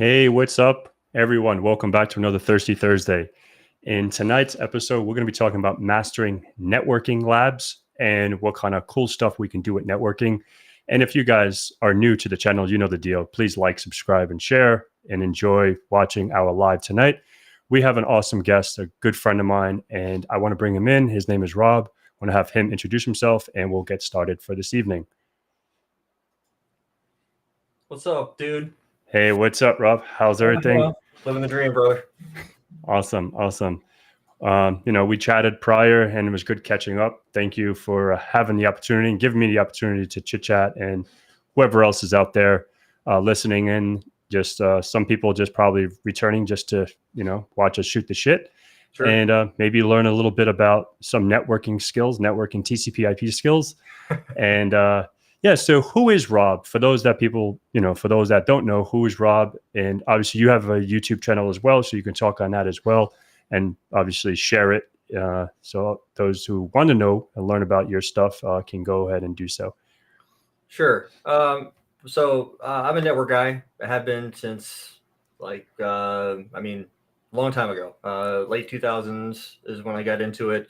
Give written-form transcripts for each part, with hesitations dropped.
Hey, what's up, everyone? Welcome back to another Thirsty Thursday. In tonight's episode, we're going to be talking about mastering networking labs and what kind of cool stuff we can do with networking. And if you guys are new to the channel, you know the deal. Please like, subscribe, and share, and enjoy watching our live tonight. We have an awesome guest, a good friend of mine, and I want to bring him in. His name is Rob. I want to have him introduce himself, and we'll get started for this evening. What's up, dude? Hey, what's up, Rob? How's everything? Living the dream, brother. Awesome. We chatted prior and it was good catching up. Thank you for having the opportunity and giving me the opportunity to chit chat, and whoever else is out there listening in. Just some people just probably returning just to, watch us shoot the shit. Sure. And maybe learn a little bit about some networking skills, networking TCP IP skills. And so who is Rob? For those that don't know, who is Rob? And obviously you have a YouTube channel as well, so you can talk on that as well and obviously share it. So those who want to know and learn about your stuff can go ahead and do so. Sure. So I'm a network guy. I have been since long time ago. Late 2000s is when I got into it.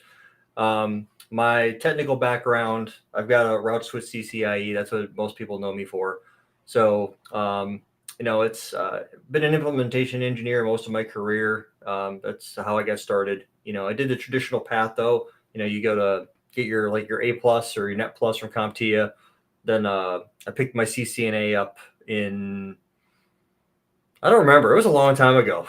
My technical background, I've got a route switch CCIE. That's what most people know me for. So, it's been an implementation engineer most of my career. That's how I got started. I did the traditional path though. You go to get your A plus or your Net plus from CompTIA. Then I picked my CCNA up in, I don't remember. It was a long time ago.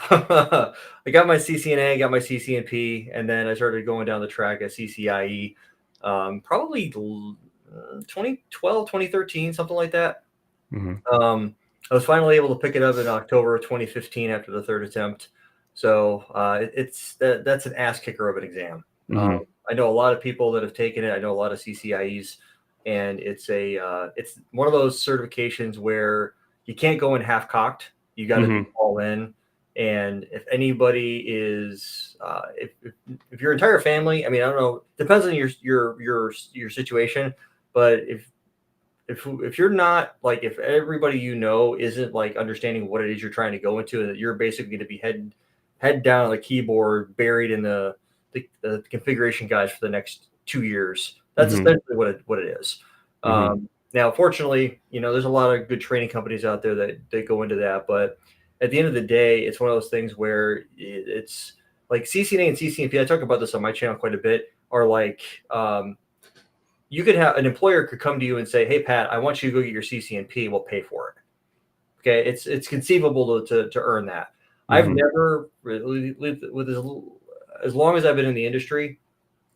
I got my CCNA, got my CCNP, and then I started going down the track at CCIE, probably 2012, 2013, something like that. Mm-hmm. I was finally able to pick it up in October of 2015 after the third attempt. So that's an ass kicker of an exam. Mm-hmm. I know a lot of people that have taken it. I know a lot of CCIEs, and it's one of those certifications where you can't go in half cocked. You got to be all in. And if anybody is, if your entire family, I mean, I don't know, depends on your situation, but if you're not if everybody isn't understanding what it is you're trying to go into, and that you're basically going to be head down on the keyboard, buried in the configuration guides for the next 2 years, that's essentially what it is. Now, fortunately, there's a lot of good training companies out there that go into that. But at the end of the day, it's one of those things where it's like CCNA and CCNP. I talk about this on my channel quite a bit. Are you could have an employer could come to you and say, "Hey, Pat, I want you to go get your CCNP. We'll pay for it." Okay, it's conceivable to earn that. I've never with as long as I've been in the industry,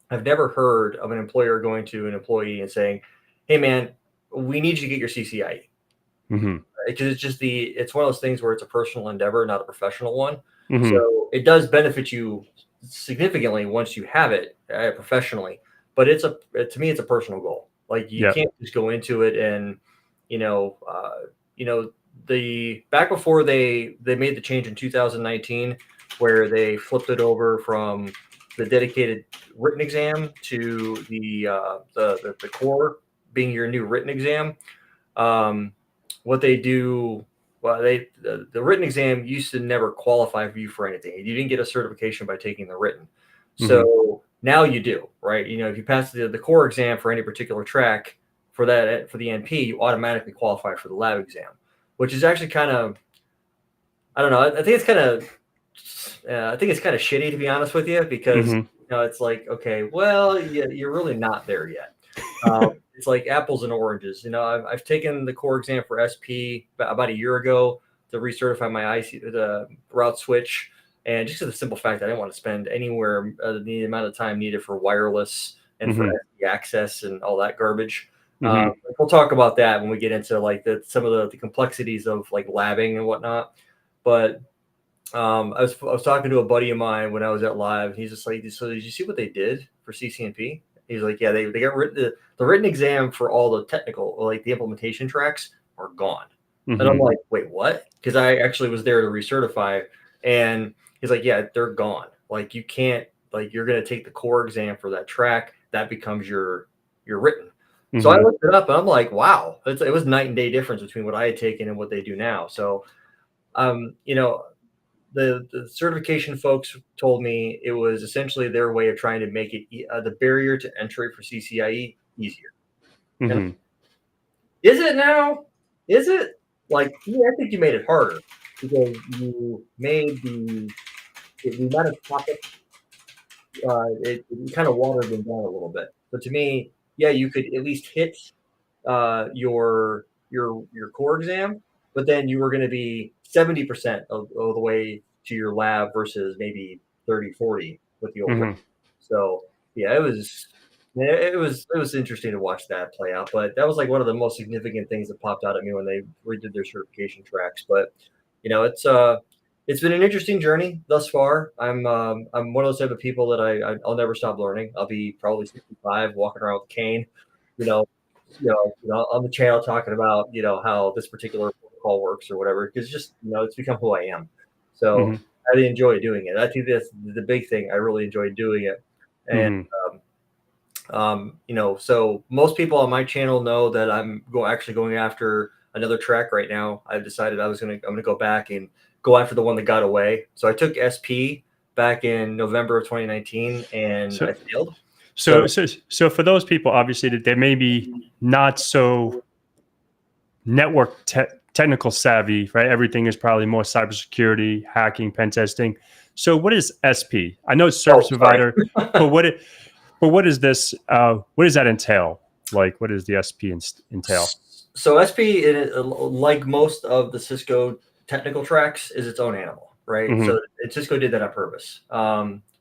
I've never heard of an employer going to an employee and saying, "Hey, man, we need you to get your CCIE." Because it's one of those things where it's a personal endeavor, not a professional one. So it does benefit you significantly once you have it professionally. But to me, it's a personal goal. You can't just go into it and, back before they made the change in 2019, where they flipped it over from the dedicated written exam to the core being your new written exam. What they do, the written exam used to never qualify you for anything. You didn't get a certification by taking the written. So now you do, right? If you pass the core exam for any particular track for the NP, you automatically qualify for the lab exam, which is actually kind of, I don't know. I think it's kind of shitty, to be honest with you, because it's like, okay, well, you're really not there yet. It's like apples and oranges. I've taken the core exam for SP about a year ago to recertify my the route switch. And just for the simple fact that I didn't want to spend anywhere the amount of time needed for wireless and for SD access and all that garbage. We'll talk about that when we get into some of the complexities of labbing and whatnot. But I was talking to a buddy of mine when I was at live. He's just like, "So did you see what they did for CCNP?" He's like, "Yeah, they got the written exam for all the technical, the implementation tracks are gone." And I'm like, "Wait, what?" Because I actually was there to recertify, and he's like, "Yeah, they're gone. You can't, you're going to take the core exam for that track. That becomes your written." So I looked it up and I'm like, wow, it was night and day difference between what I had taken and what they do now. So You know, the certification folks told me it was essentially their way of trying to make it the barrier to entry for CCIE easier. And Hmm. is it now? Is it? Like, yeah, I think you made it harder because you made the amount of topics it kind of watered them down a little bit. So to me, yeah, you could at least hit your core exam, but then you were going to be 70% of the way to your lab versus maybe 30, 40 with the old. Hmm. So yeah, it was interesting to watch that play out. But that was like one of the most significant things that popped out at me when they redid their certification tracks. But it's been an interesting journey thus far. I'm one of those type of people that I'll never stop learning. I'll be probably 65 walking around with a cane, you know, on the channel talking about how this particular protocol works or whatever, because just it's become who I am. So Hmm. I really enjoy doing it. I think that's the big thing. I really enjoy doing it, and Hmm. so most people on my channel know that actually going after another track right now. I've decided I'm gonna go back and go after the one that got away. So I took SP back in November of 2019, and So, I failed. so, So so, so for those people, obviously, that they may be not so technical savvy, right? Everything is probably more cybersecurity, hacking, pen testing. So, what is SP? I know it's oh, service sorry. provider, but what is this? What does that entail? Like, what does the SP entail? So SP, like most of the Cisco technical tracks, is its own animal, right? Hmm. So Cisco did that on purpose.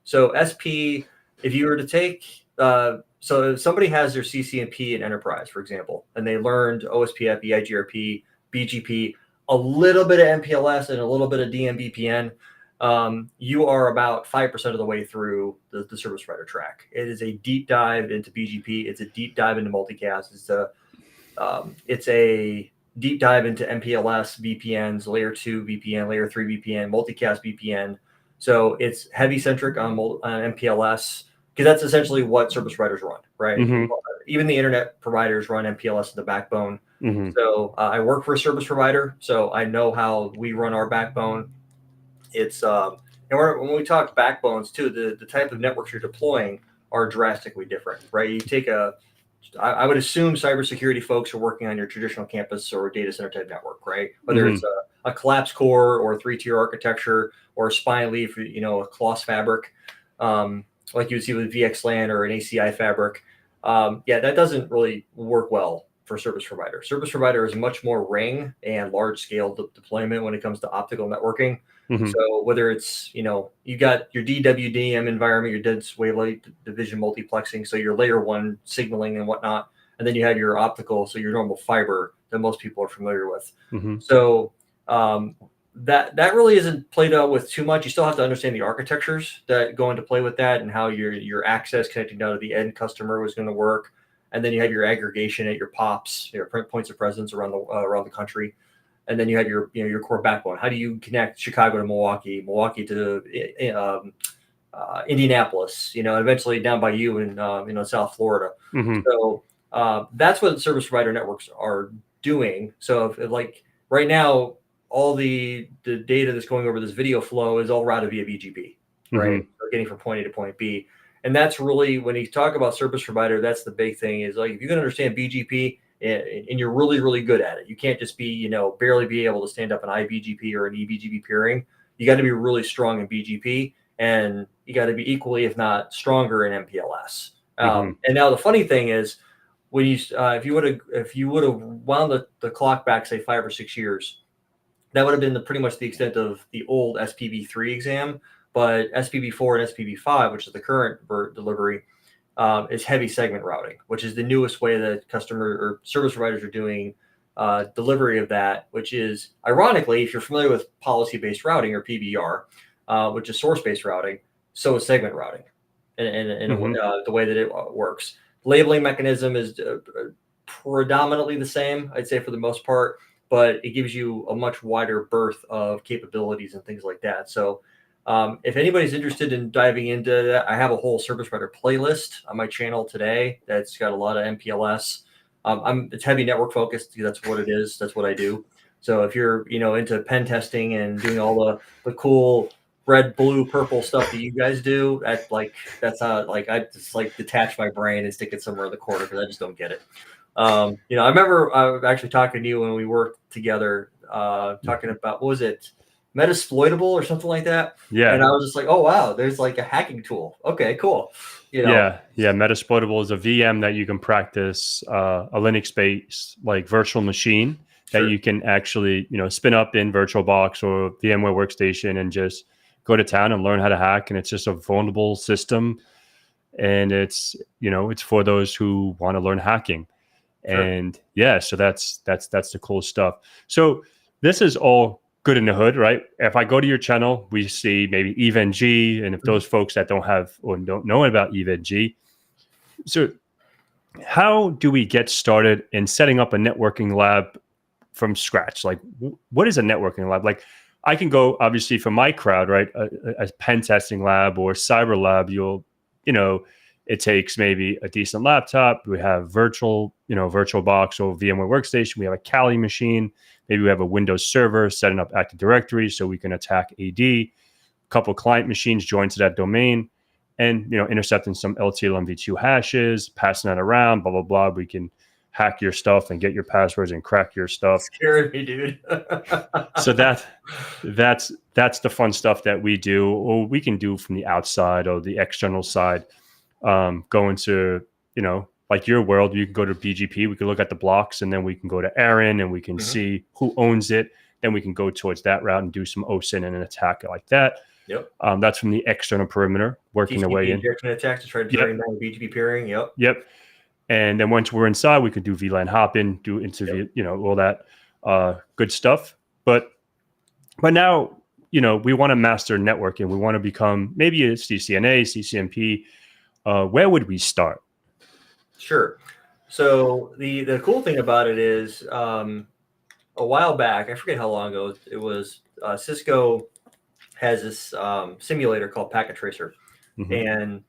So SP, if you were to take, so if somebody has their CCNP in enterprise, for example, and they learned OSPF, EIGRP, BGP, a little bit of MPLS, and a little bit of DMVPN, you are about 5% of the way through the service provider track. It is a deep dive into BGP. It's a deep dive into multicast. It's a deep dive into MPLS VPNs, layer 2 VPN, layer 3 VPN, multicast VPN. So it's heavy centric on MPLS because that's essentially what service providers run, right? Hmm. Even the internet providers run MPLS in the backbone. Hmm. So I work for a service provider, so I know how we run our backbone. It's and when we talk backbones too, the type of networks you're deploying are drastically different, right? You take I would assume cybersecurity folks are working on your traditional campus or data center type network, right? Whether Hmm. it's a collapse core or a 3-tier architecture or a spine leaf, a cloth fabric, like you would see with VXLAN or an ACI fabric. Yeah, that doesn't really work well for service provider. Service provider is much more ring and large scale deployment when it comes to optical networking. Hmm. So whether it's, you got your DWDM environment, your dense wavelength division multiplexing, so your layer 1 signaling and whatnot, and then you have your optical, so your normal fiber that most people are familiar with. Hmm. So um, that really isn't played out with too much. You still have to understand the architectures that go into play with that and how your access connecting down to the end customer was going to work. And then you have your aggregation at your POPs, your points of presence around the country, and then you have your core backbone. How do you connect Chicago to Milwaukee, Milwaukee to Indianapolis, eventually down by you in South Florida. Hmm. So that's what service provider networks are doing. So if like right now, all the data that's going over this video flow is all routed via BGP, right? Hmm. So getting from point A to point B. And that's really, when you talk about service provider, that's the big thing is like, if you can understand BGP and you're really, really good at it, you can't just be, barely be able to stand up an IBGP or an EBGP peering. You got to be really strong in BGP, and you got to be equally, if not stronger, in MPLS. Hmm. And now the funny thing is, when if you would have wound the clock back, say 5 or 6 years, that would have been pretty much the extent of the old SPV3 exam. But SPV4 and SPV5, which is the current delivery, is heavy segment routing, which is the newest way that customer or service providers are doing delivery of that, which is, ironically, if you're familiar with policy-based routing or PBR, which is source-based routing, so is segment routing in Hmm. the way that it works. Labeling mechanism is predominantly the same, I'd say, for the most part, but it gives you a much wider berth of capabilities and things like that. So if anybody's interested in diving into that, I have a whole service provider playlist on my channel today that's got a lot of MPLS. It's heavy network focused because that's what it is. That's what I do. So if you're, into pen testing and doing all the cool red, blue, purple stuff that you guys do, that's how I just detach my brain and stick it somewhere in the corner because I just don't get it. I remember I was actually talking to you when we worked together, talking about, what was it, Metasploitable or something like that. And Yeah. I was just like, oh wow, there's like a hacking tool. Okay, cool. Yeah, Metasploitable is a VM that you can practice a Linux-based like virtual machine that Sure, you can actually spin up in VirtualBox or VMware Workstation and just go to town and learn how to hack. And it's just a vulnerable system, and it's for those who want to learn hacking. sure. And yeah, so that's the cool stuff. So this is all good in the hood, right? If I go to your channel, we see maybe EVNG, and if Mhm. those folks that don't have or don't know about EVNG, so how do we get started in setting up a networking lab from scratch? Like, what is a networking lab? Like, I can go obviously for my crowd, right? A pen testing lab or cyber lab. You know, it takes maybe a decent laptop. We have virtual box or VMware workstation. We have a Kali machine. Maybe we have a Windows server setting up Active Directory so we can attack AD. Couple client machines joined to that domain, and intercepting some LTLMV2 hashes, passing that around, blah blah blah. We can hack your stuff and get your passwords and crack your stuff. Scared me, dude. So that's the fun stuff that we do, or we can do from the outside or the external side. Go into like your world, you can go to BGP. We can look at the blocks, and then we can go to Aaron, and we can Mhm. see who owns it. Then we can go towards that route and do some OSINT and an attack like that. Yep. That's from the external perimeter, working their way TCP in. injection attacks to try to Yep, turn down BGP peering. Yep. yep. And then once we're inside, we could do VLAN hopping, do Yep. interview, all that good stuff. But now, we want to master networking. We want to become maybe a CCNA, CCNP. Where would we start? Sure. So the cool thing about it is, a while back, I forget how long ago it was. Cisco has this simulator called Packet Tracer, Hmm. and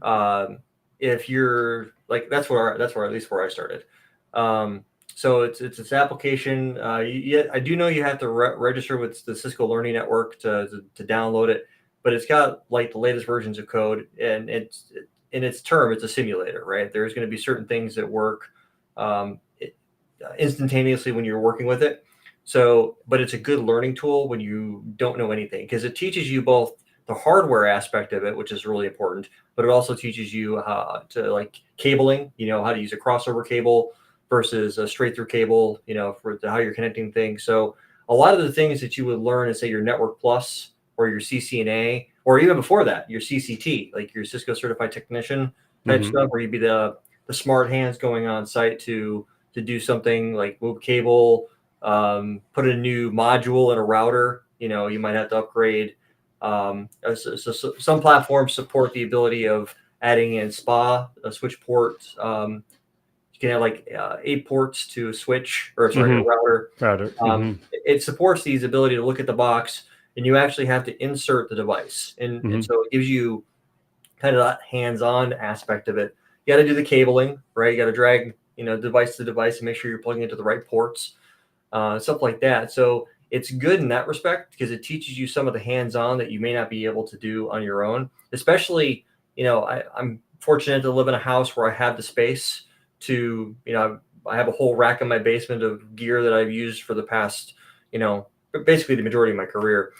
um, if you're like, that's where at least where I started. So it's this application. I do know you have to register with the Cisco Learning Network to download it, but it's got like the latest versions of code, and it's in its term, it's a simulator, right? There's going to be certain things that work um, instantaneously when you're working with it. So, but it's a good learning tool when you don't know anything, because it teaches you both the hardware aspect of it, which is really important, but it also teaches you how to, like, cabling, how to use a crossover cable versus a straight through cable, for how you're connecting things. So a lot of the things that you would learn in, say, your Network Plus or your CCNA, or even before that, your CCT, like your Cisco Certified Technician type Hmm. stuff, where you'd be the smart hands going on site to do something like move cable, put a new module in a router. You might have to upgrade. So some platforms support the ability of adding in SPA, a switch port. You can have like 8 ports to a switch, or sorry, a Hmm. router. Router. Hmm. It supports these ability to look at the box, and you actually have to insert the device, and Hmm. so it gives you kind of that hands-on aspect of it. You got to do the cabling, right? You got to drag, device to device and make sure you're plugging into the right ports, stuff like that. So it's good in that respect because it teaches you some of the hands-on that you may not be able to do on your own. Especially, I'm fortunate to live in a house where I have the space to, I have a whole rack in my basement of gear that I've used for the past, basically the majority of my career.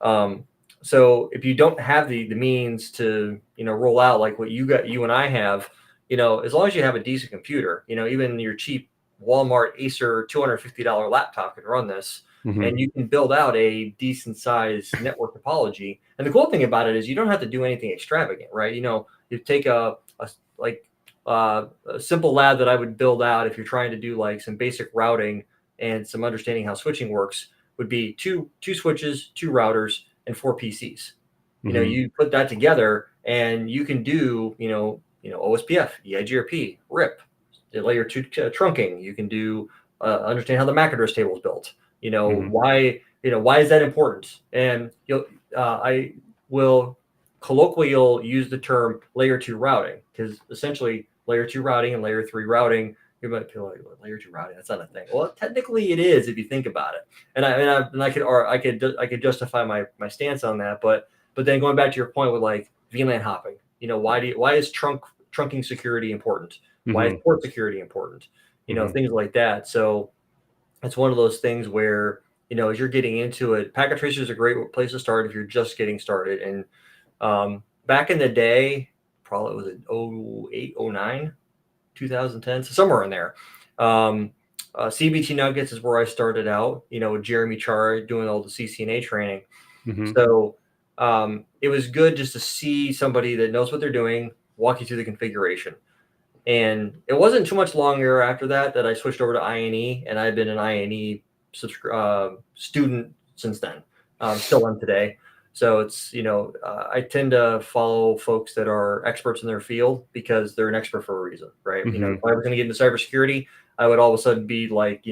Um, so if you don't have the means to, roll out like what you and I have, as long as you have a decent computer, even your cheap Walmart Acer $250 laptop can run this, Hmm. and you can build out a decent sized network topology. And the cool thing about it is you don't have to do anything extravagant, right? You take like a simple lab that I would build out if you're trying to do like some basic routing and some understanding how switching works would be two switches, two routers, and four PCs. Hmm. You put that together and you can do, OSPF, EIGRP, RIP, layer two trunking. You can do understand how the MAC address table is built. Hmm. Why is that important? And I will colloquially use the term layer two routing, because essentially layer two routing and layer three routing You might feel like layer 2 routing. That's not a thing. Well, technically it is if you think about it. And I could justify my stance on that. But then going back to your point with like VLAN hopping, why is trunking security important? Why is Mm-hmm. port security important? Mm-hmm. Things like that. So it's one of those things where as you're getting into it, packet tracer is a great place to start if you're just getting started. And back in the day, probably was it 08, 09, 2010, so somewhere in there. CBT Nuggets is where I started out, with Jeremy Char doing all the CCNA training. Mm-hmm. So it was good just to see somebody that knows what they're doing, walk you through the configuration. And it wasn't too much longer after that I switched over to INE, and I've been an INE student since then. Still am today. So it's, I tend to follow folks that are experts in their field because they're an expert for a reason, right? Mm-hmm. If I was going to get into cybersecurity, I would all of a sudden be like,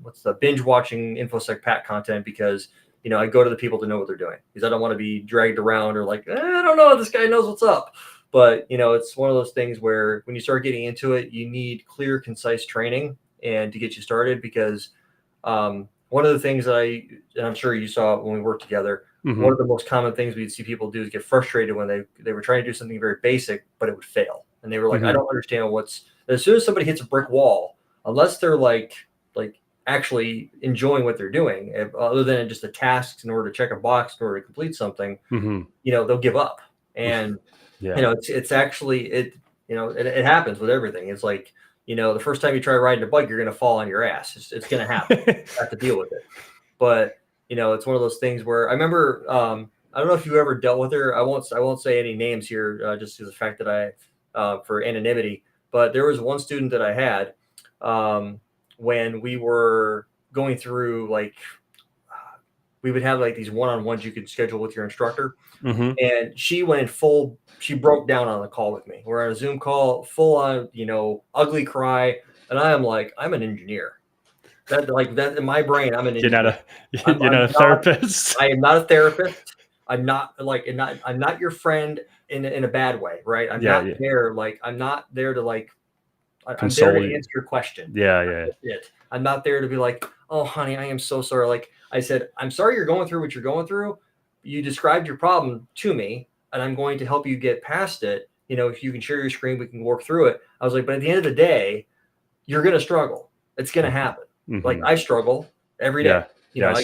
what's the binge watching InfoSec Pat content because, I go to the people to know what they're doing because I don't want to be dragged around or like, I don't know, this guy knows what's up. But, it's one of those things where when you start getting into it, you need clear, concise training and to get you started because one of the things and I'm sure you saw when we worked together, Mm-hmm. one of the most common things we'd see people do is get frustrated when they were trying to do something very basic, but it would fail. And they were like, Mm-hmm. I don't understand as soon as somebody hits a brick wall, unless they're like actually enjoying what they're doing, other than just the tasks in order to check a box in order to complete something, Mm-hmm. they'll give up. And, Yeah. it's actually, it happens with everything. It's like, the first time you try riding a bike, you're going to fall on your ass. It's going to happen. You have to deal with it. But, it's one of those things where I remember, I don't know if you ever dealt with her. I won't say any names here, just because the fact that for anonymity, but there was one student that I had, when we were going through we would have like these one-on-ones you could schedule with your instructor. Mm-hmm. And she broke down on the call with me. We're on a Zoom call, full on, ugly cry. And I am like, I'm an engineer. That in my brain, I'm an You're not engineer. you're not a therapist. I am not a therapist. I'm not I'm not your friend in a bad way, right? I'm not there. I'm not there to I'm there to answer your question. Yeah. That's it. I'm not there to be like, oh, honey, I am so sorry. Like I said, I'm sorry you're going through what you're going through. You described your problem to me, and I'm going to help you get past it. If you can share your screen, we can work through it. I was like, but at the end of the day, you're going to struggle. It's going to happen. Mm-hmm. Like I struggle every day.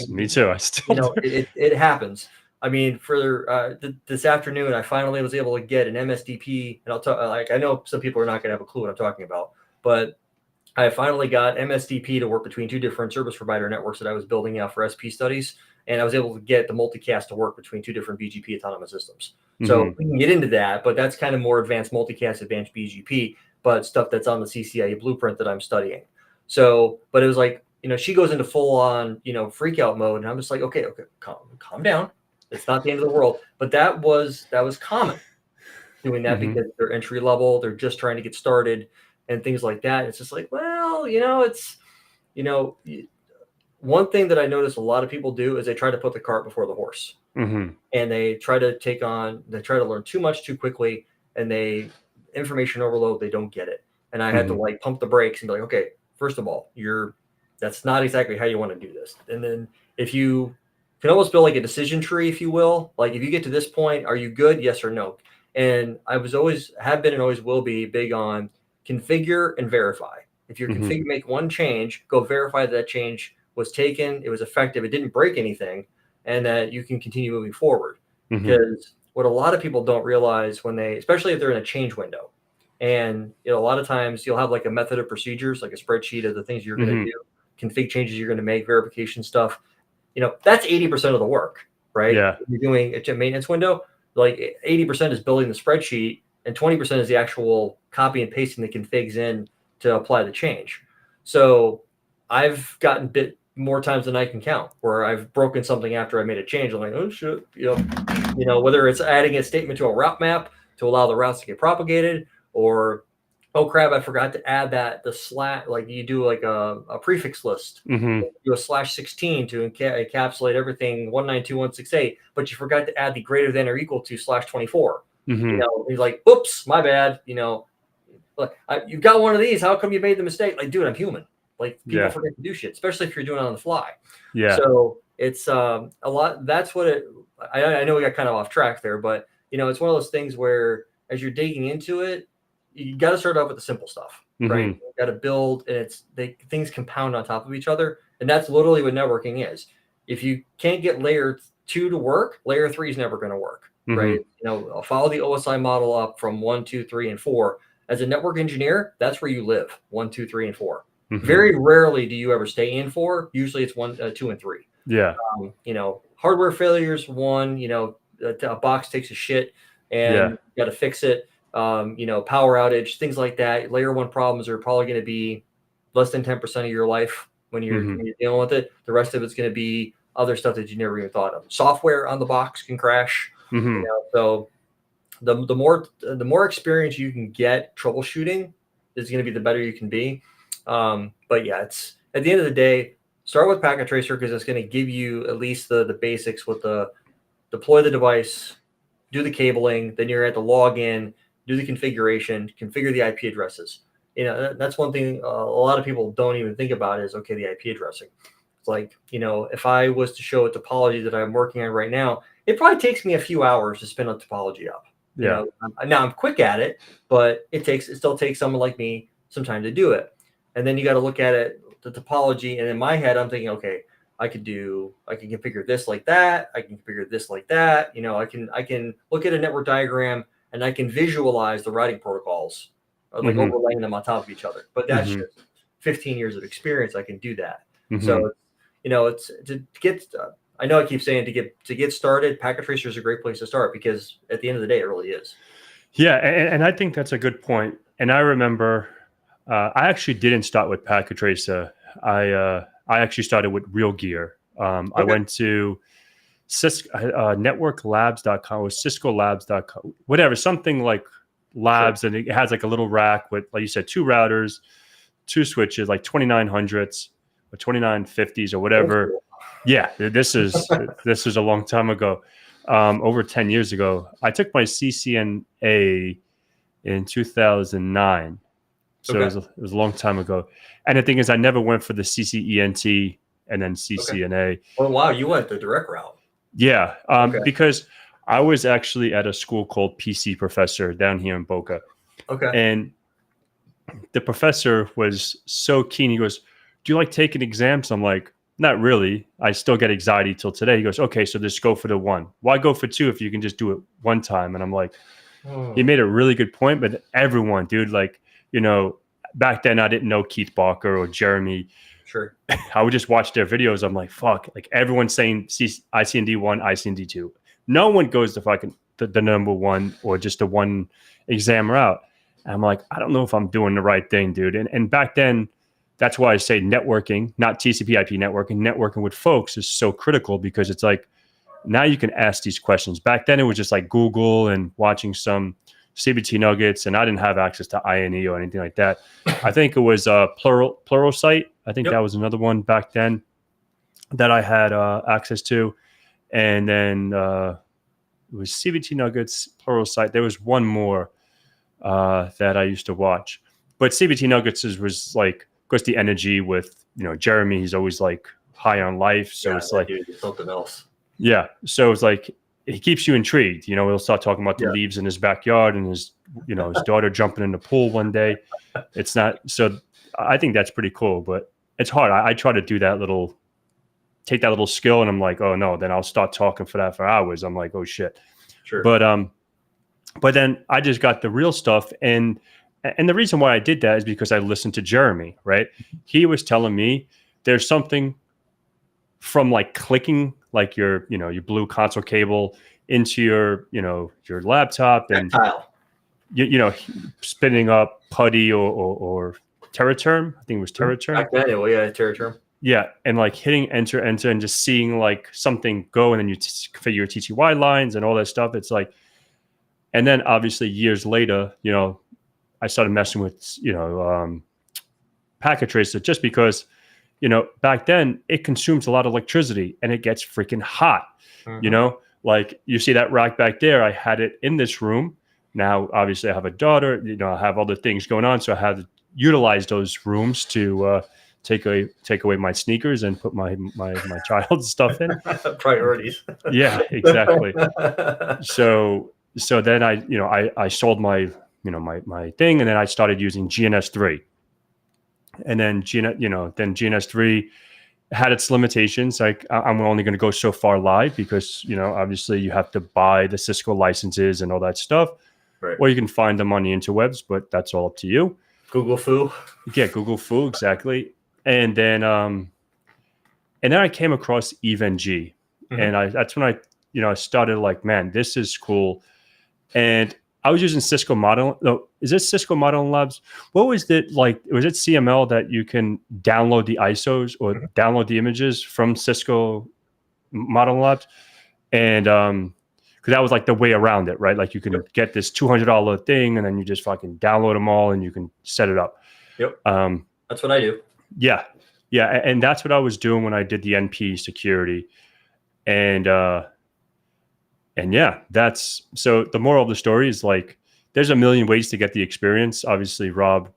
Me too. I still it happens. I mean, for this afternoon, I finally was able to get an MSDP, and I'll talk. I know some people are not going to have a clue what I'm talking about, but I finally got MSDP to work between two different service provider networks that I was building out for SP studies, and I was able to get the multicast to work between two different BGP autonomous systems. Mm-hmm. So we can get into that, but that's kind of more advanced multicast, advanced BGP, but stuff that's on the CCIE blueprint that I'm studying. So, but it was like, she goes into full on, freak out mode, and I'm just like, okay, calm down. It's not the end of the world. But that was common doing that Mm-hmm. because they're entry level, they're just trying to get started and things like that. It's just like, well, it's, one thing that I notice a lot of people do is they try to put the cart before the horse. Mm-hmm. And they try to learn too much too quickly, and information overload, they don't get it. And I had to pump the brakes and be like, okay, first of all, that's not exactly how you want to do this. And then if you can almost build like a decision tree, if you will, like if you get to this point, are you good? Yes or no? And I have been and always will be big on configure and verify. If you're make one change, go verify that change was taken, it was effective, it didn't break anything, and that you can continue moving forward. Because what a lot of people don't realize especially if they're in a change window, and a lot of times you'll have like a method of procedures, like a spreadsheet of the things you're going to do, config changes you're going to make, verification stuff. That's 80% of the work, right? Yeah. If you're doing a maintenance window, like 80% is building the spreadsheet, and 20% is the actual copy and pasting the configs in to apply the change. So I've gotten bit more times than I can count where I've broken something after I made a change. I'm like, oh shit, whether it's adding a statement to a route map to allow the routes to get propagated, or oh crap, I forgot to add the slash, like you do like a prefix list, do a /16 to encapsulate everything 192.168, but you forgot to add the greater than or equal to /24. You're like, oops, my bad. You've got one of these. How come you made the mistake? Like, dude, I'm human. Like, people Yeah. forget to do shit, especially if you're doing it on the fly. Yeah. So it's a lot. That's what it. I know we got kind of off track there, but it's one of those things where as you're digging into it, you got to start off with the simple stuff, right? Mm-hmm. You got to build, and things compound on top of each other, and that's literally what networking is. If you can't get layer 2 to work, layer 3 is never going to work, right? I'll follow the OSI model up from 1, 2, 3, and 4. As a network engineer, that's where you live: 1, 2, 3, and 4. Mm-hmm. Very rarely do you ever stay in 4. Usually it's 1, 2, and 3. Yeah. Hardware failures, 1. A box takes a shit, and you got to fix it. Power outage, things like that. Layer 1 problems are probably going to be less than 10% of your life when you're dealing with it. The rest of it's going to be other stuff that you never even thought of. Software on the box can crash. So the more experience you can get troubleshooting is going to be the better you can be. But yeah, it's at the end of the day, start with Packet Tracer because it's going to give you at least the basics with the deploy the device, do the cabling, then you're at the login, do the configuration, configure the IP addresses. That's one thing a lot of people don't even think about is, okay, the IP addressing. It's like, if I was to show a topology that I'm working on right now, it probably takes me a few hours to spin a topology up. Now I'm quick at it, but it still takes someone like me some time to do it. And then you got to look at it, the topology. And in my head, I'm thinking, okay, I can configure this like that. I can configure this like that. I can look at a network diagram and I can visualize the routing protocols, like overlaying them on top of each other. But that's just 15 years of experience. I can do that. So, it's to get. I know I keep saying to get started, Packet Tracer is a great place to start because at the end of the day, it really is. Yeah, and I think that's a good point. And I remember, I actually didn't start with Packet Tracer. I actually started with Real Gear. I went to networklabs.com or ciscolabs.com, whatever, something like labs. And it has like a little rack with, like you said, 2 routers, 2 switches, like 2900s or 2950s or whatever. Yeah, this is a long time ago, over 10 years ago. I took my CCNA in 2009. So it was a long time ago. And the thing is, I never went for the CCENT and then CCNA. Oh, wow. You went the direct route. Yeah. Because I was actually at a school called PC Professor down here in Boca. Okay. And the professor was so keen. He goes, "Do you like taking exams?" I'm like, "Not really. I still get anxiety till today." He goes, "Okay, so just go for the 1. Why go for 2 if you can just do it 1 time?" And I'm like, he made a really good point. But everyone, dude, like, back then I didn't know Keith Barker or Jeremy. Sure. I would just watch their videos. I'm like, fuck, like everyone's saying ICND1, ICND2. No one goes to fucking the number 1 or just the 1 exam route. And I'm like, I don't know if I'm doing the right thing, dude. And back then, that's why I say networking, not TCP IP networking. Networking with folks is so critical because it's like, now you can ask these questions. Back then, it was just like Google and watching some CBT nuggets, and I didn't have access to INE or anything like that. I think it was Pluralsight. I think that was another one back then that I had access to. And then it was CBT nuggets, Pluralsight. There was one more that I used to watch. But CBT nuggets was like, of course, the energy with, Jeremy, he's always like high on life. So it's like something else. Yeah. So it's like, he keeps you intrigued. He'll start talking about the leaves in his backyard and his daughter jumping in the pool one day. It's not, so I think that's pretty cool, but it's hard. I try to do take that little skill and I'm like, oh no, then I'll start talking for that for hours. I'm like, oh shit. Sure. But then I just got the real stuff. And the reason why I did that is because I listened to Jeremy, right? He was telling me there's something from like clicking like your blue console cable into your laptop and spinning up PuTTY or TerraTerm. I think it was TerraTerm. Back then, TerraTerm. Yeah, and like hitting enter and just seeing like something go, and then you configure your TTY lines and all that stuff. It's like, and then obviously years later, I started messing with Packet Tracer just because. Back then it consumes a lot of electricity and it gets freaking hot. Like you see that rack back there, I had it in this room Now, obviously, I have a daughter. I have other things going on, so I had to utilize those rooms to take away my sneakers and put my child's stuff in. Priorities. Yeah, exactly. So then I sold my thing, and then I started using GNS3, and then GNS3 had its limitations. Like I'm only going to go so far live because obviously you have to buy the Cisco licenses and all that stuff, Right. or you can find them on the interwebs, but that's all up to you. Google foo. Yeah, Google Foo, exactly. And then I came across EvenG, Mhm. and that's when I started like, man, this is cool. And I was using Cisco Model. No, is this Cisco Model Labs? What was it like? Was it CML that you can download the ISOs or Mhm. download the images from Cisco Model Labs? And because that was like the way around it, right? Like you can Yep. get this $200 thing, and then you just fucking download them all, and you can set it up. Yep. Um, That's what I do. yeah, yeah, and that's what I was doing when I did the NP security, and yeah, that's so. The moral of the story is like, there's a million ways to get the experience. Obviously, Rob,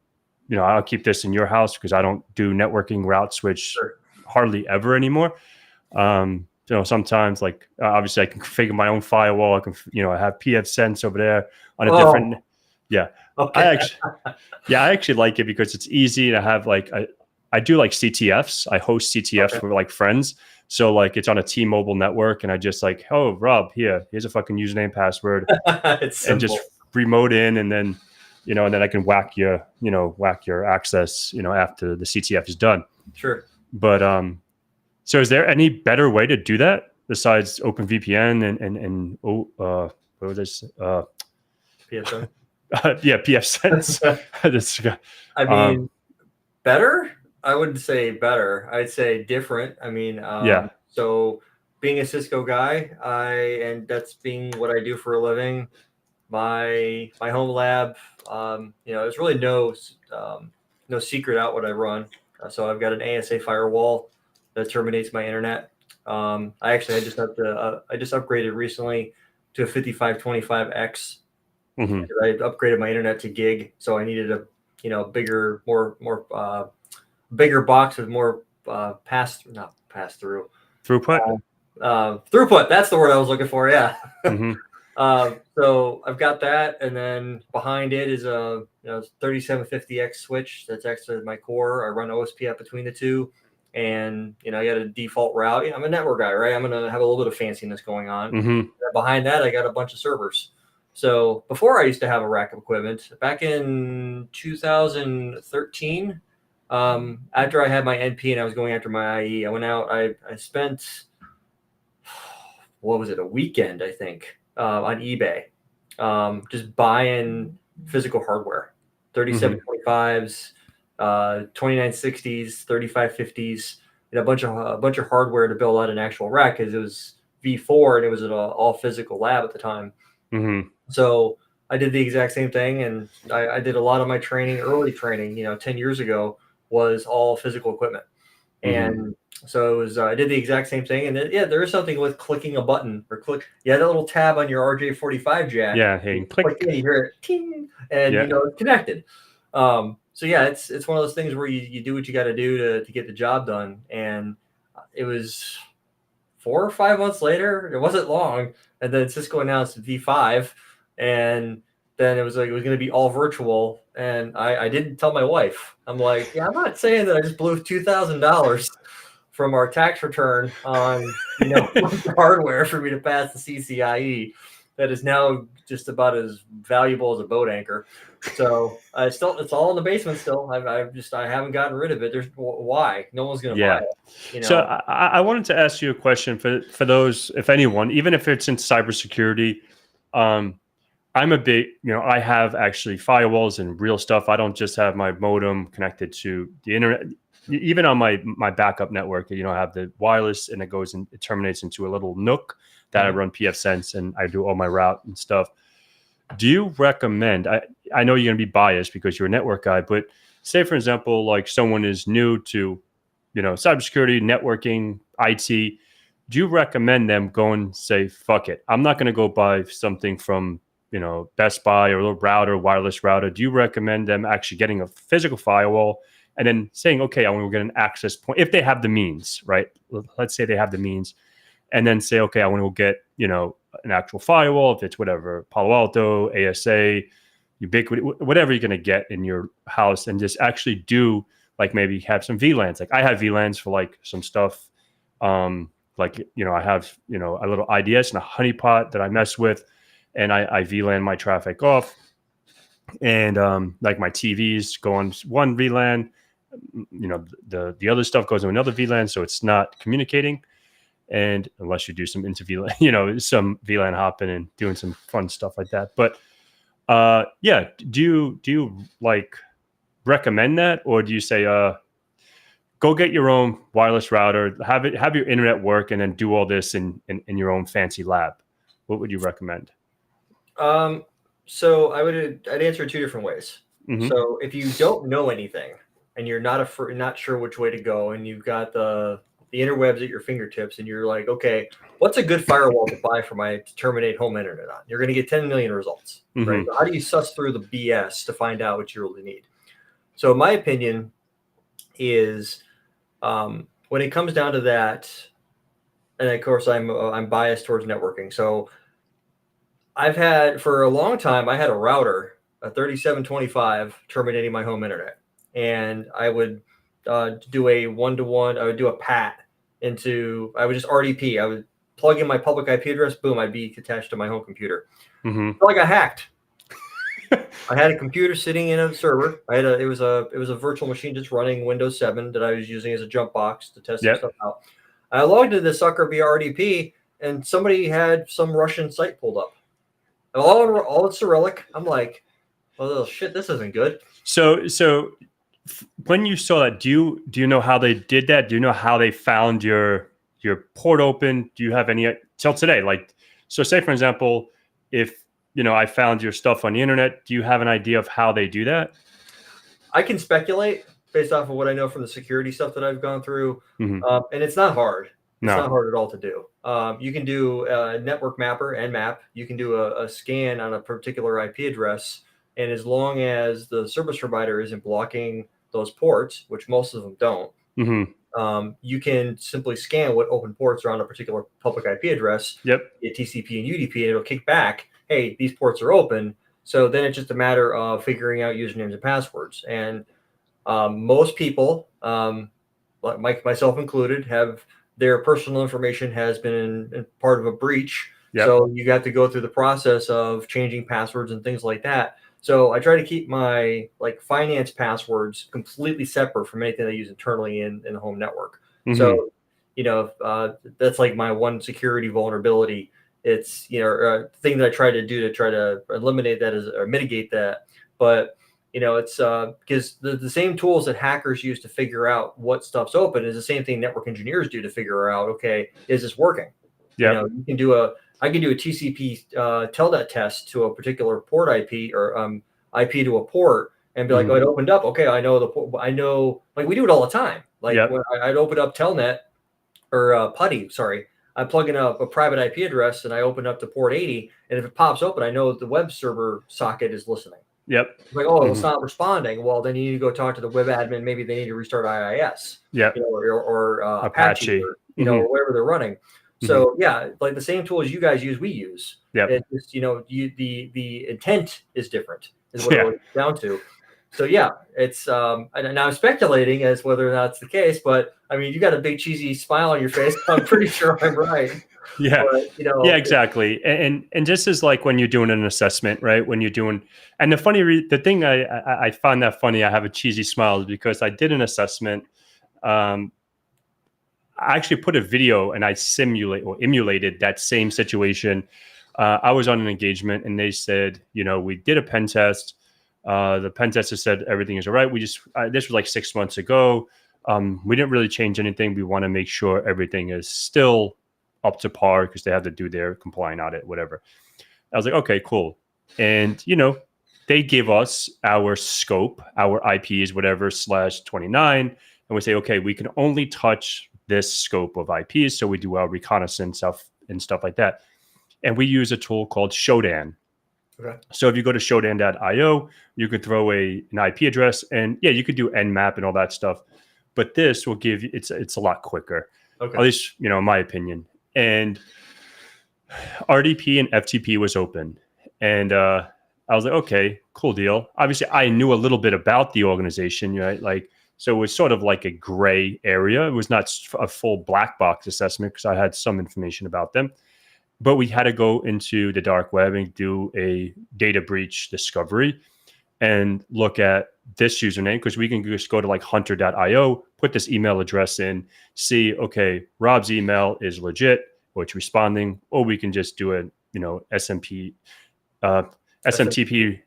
I'll keep this in your house because I don't do networking route switch Sure. hardly ever anymore. Sometimes like obviously I can configure my own firewall. I can, I have pfSense over there on a Oh, different. Yeah, I okay. actually, I actually like it because it's easy to have like I do like CTFs. I host CTFs Okay. for like friends. So like it's on a T-Mobile network, and I just like, oh Rob, here's a fucking username, password, It's and just simple. remote in, and then and then I can whack your access, after the CTF is done. Sure. But so is there any better way to do that besides OpenVPN what was this? PSN. Yeah, pfSense. This, I um, mean, better? I wouldn't say better. I'd say different. I mean, yeah. so being a Cisco guy, and that's being what I do for a living. My home lab, there's really no secret out what I run. So I've got an ASA firewall that terminates my internet. I just upgraded recently to a 5525X. Hmm. I upgraded my internet to gig, so I needed a bigger, more bigger box with more not pass through Throughput. throughput. That's the word I was looking for. Yeah. Hmm. So I've got that, and then behind it is a 3750X switch that's next to my core. I run OSPF between the two, and I got a default route. I'm a network guy, right? I'm gonna have a little bit of fanciness going on. Hmm. Behind that, I got a bunch of servers. So before I used to have a rack of equipment. Back in 2013, after I had my NP and I was going after my IE, I went out. I spent, what was it, a weekend, I think, on eBay, just buying physical hardware, Hmm. 3725s, 2960s, 3550s, and a bunch of hardware to build out an actual rack because it was V4 and it was an all physical lab at the time. Hmm. So I did the exact same thing, and I did a lot of my early training, 10 years ago, was all physical equipment. Hmm. And so it was, I did the exact same thing. And then, yeah, there is something with clicking a button or you had that little tab on your RJ45 jack. Yeah. You Hey, click click. it, you hear it, ting, and Yeah. it's connected. So yeah, it's one of those things where you do what you got to do to get the job done. And it was 4 or 5 months later. It wasn't long, and then Cisco announced V5, and then it was like it was going to be all virtual. And I didn't tell my wife. I'm like, yeah, I'm not saying that I just blew $2,000 from our tax return on hardware for me to pass the CCIE that is now just about as valuable as a boat anchor. So it's all in the basement still. I haven't gotten rid of it. There's why no one's going to buy Yeah. it. So I wanted to ask you a question for those, if anyone, even if it's in cybersecurity. Um, I'm a big, I have actually firewalls and real stuff. I don't just have my modem connected to the internet. Even on my backup network, I have the wireless, and it terminates into a little nook that I Mhm. run pfSense, and I do all my route and stuff. Do you recommend? I know you're going to be biased because you're a network guy, but say for example, like someone is new to, cybersecurity, networking, IT. Do you recommend them going say, fuck it, I'm not going to go buy something from Best Buy or a little router, wireless router, do you recommend them actually getting a physical firewall and then saying, okay, I want to get an access point if they have the means, right? Let's say they have the means, and then say, okay, I want to get, an actual firewall, if it's whatever, Palo Alto, ASA, Ubiquity, whatever you're going to get in your house, and just actually do like maybe have some VLANs. Like I have VLANs for like some stuff. I have, a little IDS and a honeypot that I mess with, and I VLAN my traffic off. And like my TVs go on one VLAN, the other stuff goes on another VLAN, so it's not communicating. And unless you do some into VLAN, some VLAN hopping and doing some fun stuff like that. But yeah, do you like recommend that, or do you say go get your own wireless router, have your internet work, and then do all this in your own fancy lab? What would you recommend? So I'd answer it two different ways. Mm-hmm. So if you don't know anything and you're not sure which way to go, and you've got the interwebs at your fingertips, and you're like, okay, what's a good firewall to buy to terminate home internet on? You're going to get 10 million results, mm-hmm. right? So how do you suss through the BS to find out what you really need? So my opinion is, when it comes down to that, and of course I'm biased towards networking. So for a long time, I had a router, a 3725, terminating my home internet, and I would do a one-to-one. I would do a PAT I would just RDP. I would plug in my public IP address. Boom, I'd be attached to my home computer. Mm-hmm. So I got hacked. I had a computer sitting in a server. It was a virtual machine just running Windows 7 that I was using as a jump box to test some stuff out. I logged into this sucker via RDP, and somebody had some Russian site pulled up. All in Cyrillic. I'm like, oh shit, this isn't good. So when you saw that, do you know how they did that? Do you know how they found your port open? Do you have any till today? Like, so say for example, if I found your stuff on the internet, do you have an idea of how they do that? I can speculate based off of what I know from the security stuff that I've gone through, mm-hmm. And it's not hard. It's not hard at all to do. You can do a network mapper and map. You can do a scan on a particular IP address, and as long as the service provider isn't blocking those ports, which most of them don't, mm-hmm. You can simply scan what open ports are on a particular public IP address, get TCP and UDP, and it'll kick back, hey, these ports are open. So then it's just a matter of figuring out usernames and passwords. And most people, myself included, have their personal information has been in part of a breach. Yep. So you got to go through the process of changing passwords and things like that. So I try to keep my finance passwords completely separate from anything I use internally in the home network. Mm-hmm. So, that's like my one security vulnerability. It's, a thing that I try to do to try to eliminate that or mitigate that. But, it's because the same tools that hackers use to figure out what stuff's open is the same thing network engineers do to figure out, okay, is this working? Yeah. I can do a TCP telnet test to a particular port IP or IP to a port and be like, mm-hmm. Oh, it opened up. Okay, I know the port. I know, we do it all the time. When I'd open up telnet or PuTTY, sorry. I plug in a private IP address and I open up to port 80. And if it pops open, I know the web server socket is listening. Yep. It's like, oh, mm-hmm. It's not responding. Well, then you need to go talk to the web admin. Maybe they need to restart IIS. Yep. Or Apache. Or, mm-hmm. Or whatever they're running. So yeah, like the same tools you guys use, we use. Yeah. It's just, the intent is different, is what it comes down to. So yeah, it's and I'm speculating as whether or not it's the case, but I mean, you got a big cheesy smile on your face. I'm pretty sure I'm right. Yeah. But, yeah, exactly. And just as like when you're doing an assessment, right? When you're doing, and the thing I found that funny, I have a cheesy smile, is because I did an assessment. I actually put a video and I emulated that same situation. I was on an engagement and they said, we did a pen test. The pen tester said everything is all right. This was like 6 months ago. We didn't really change anything. We want to make sure everything is still up to par because they have to do their compliant audit, whatever. I was like, okay, cool. And, they give us our scope, our IPs, whatever, /29. And we say, okay, we can only touch this scope of IPs. So we do our reconnaissance stuff and stuff like that. And we use a tool called Shodan. Okay. So if you go to shodan.io, you could throw an IP address, and yeah, you could do nmap and all that stuff. But this will give you it's a lot quicker, at Okay. least in my opinion. And RDP and FTP was open, and I was like, okay, cool deal. Obviously, I knew a little bit about the organization, right? Like, so it was sort of like a gray area. It was not a full black box assessment because I had some information about them, but we had to go into the dark web and do a data breach discovery and look at this username, because we can just go to like hunter.io, put this email address in, see, okay, Rob's email is legit, or it's responding, or we can just do a SMP, uh, SMTP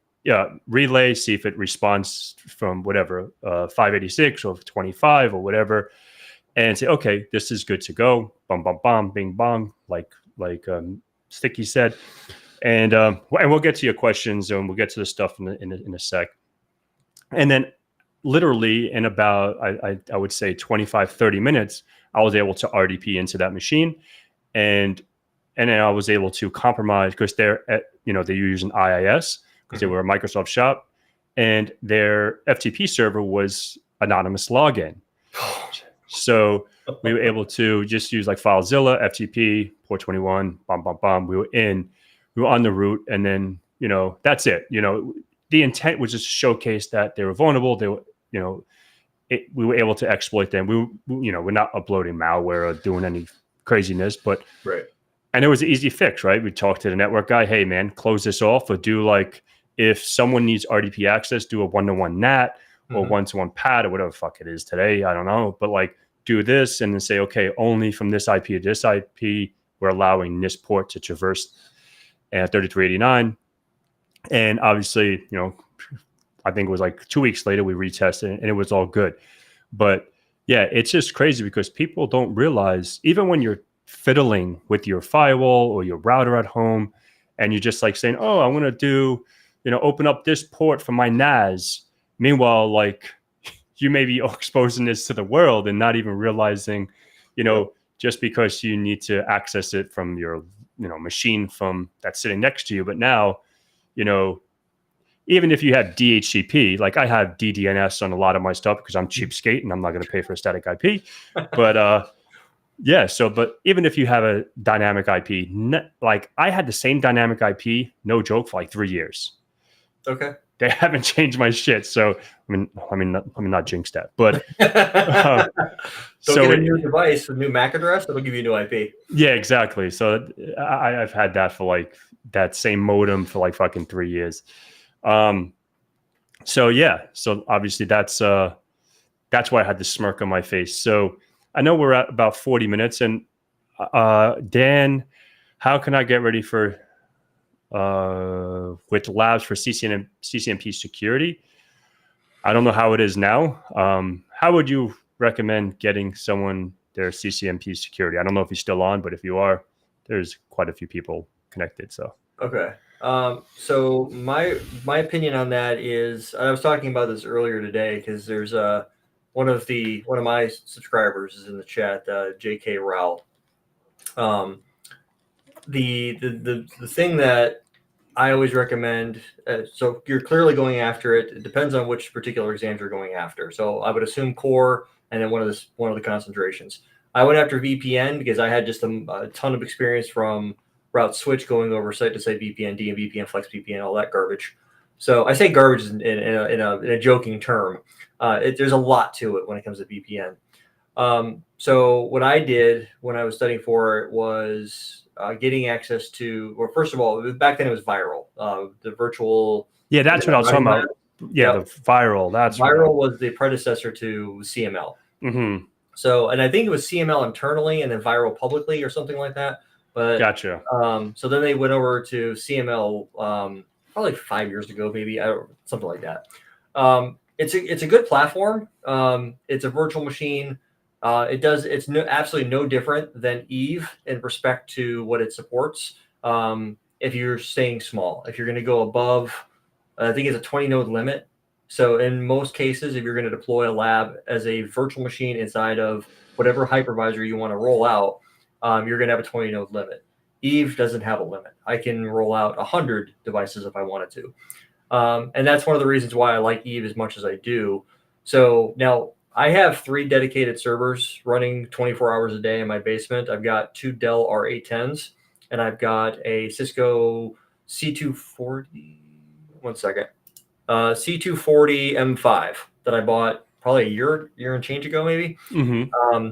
relay, see if it responds from whatever 586 or 25 or whatever, and say, okay, this is good to go. Bum bum bum, bing bong, like Sticky said. And we'll get to your questions, and we'll get to the stuff in a sec. And then literally in about, I would say 25, 30 minutes, I was able to RDP into that machine. And then I was able to compromise, because they're using IIS because they were a Microsoft shop, and their FTP server was anonymous login. So we were able to just use like FileZilla, FTP, port 21, bum, bum, bum. We were on the route, and then, that's it. The intent was just to showcase that they were vulnerable. They were, we were able to exploit them. We're not uploading malware or doing any craziness, but right. And it was an easy fix, right? We talked to the network guy. Hey, man, close this off, or do like, if someone needs RDP access, do a one-to-one NAT or one-to-one PAT or whatever the fuck it is today. I don't know, but like, do this and then say, okay, only from this IP to this IP, we're allowing this port to traverse at 3389. And obviously, I think it was like 2 weeks later, we retested it and it was all good. But yeah, it's just crazy because people don't realize, even when you're fiddling with your firewall or your router at home, and you're just like saying, oh, I want to do, open up this port for my NAS. Meanwhile, like, you may be exposing this to the world and not even realizing, just because you need to access it from your, machine from that's sitting next to you. But now, even if you have DHCP, like I have DDNS on a lot of my stuff because I'm cheapskate and I'm not going to pay for a static IP. But yeah, but even if you have a dynamic IP, like I had the same dynamic IP, no joke, for like 3 years. Okay. They haven't changed my shit. So I mean, not jinx that, but so get a new device, a new MAC address, it'll give you a new IP. Yeah, exactly. So I've had that for like that same modem for like fucking 3 years. So yeah, so obviously that's why I had the smirk on my face. So I know we're at about 40 minutes, and Dan, how can I get ready for with labs for CCNP security? I don't know how it is now. How would you recommend getting someone their CCNP security? I don't know if you're still on, but if you are, there's quite a few people connected. So okay. So my opinion on that is, I was talking about this earlier today because there's one of my subscribers is in the chat, JK Rowell. The thing that I always recommend, so you're clearly going after it. It depends on which particular exams you're going after. So I would assume core and then one of the concentrations. I went after VPN because I had just a ton of experience from route switch going over site to site VPN, DMVPN, Flex VPN, all that garbage. So I say garbage in a joking term. There's a lot to it when it comes to VPN. So what I did when I was studying for it was getting access to, well, first of all, back then it was Viral, the virtual. Yeah, that's what I was talking about. Yeah, yep. The Viral. That's Viral was the predecessor to CML. Mm-hmm. So, and I think it was CML internally and then Viral publicly or something like that. But gotcha. So then they went over to CML probably 5 years ago, maybe, something like that. It's a good platform. It's a virtual machine. It's absolutely no different than Eve in respect to what it supports. If you're staying small, if you're going to go above, I think it's a 20 node limit. So in most cases, if you're going to deploy a lab as a virtual machine inside of whatever hypervisor you want to roll out, you're going to have a 20 node limit. Eve doesn't have a limit. I can roll out 100 devices if I wanted to. And that's one of the reasons why I like Eve as much as I do. So now I have 3 dedicated servers running 24 hours a day in my basement. I've got 2 Dell R810s, and I've got a Cisco C240. One second. C240 M5 that I bought probably a year and change ago, maybe. Mm-hmm.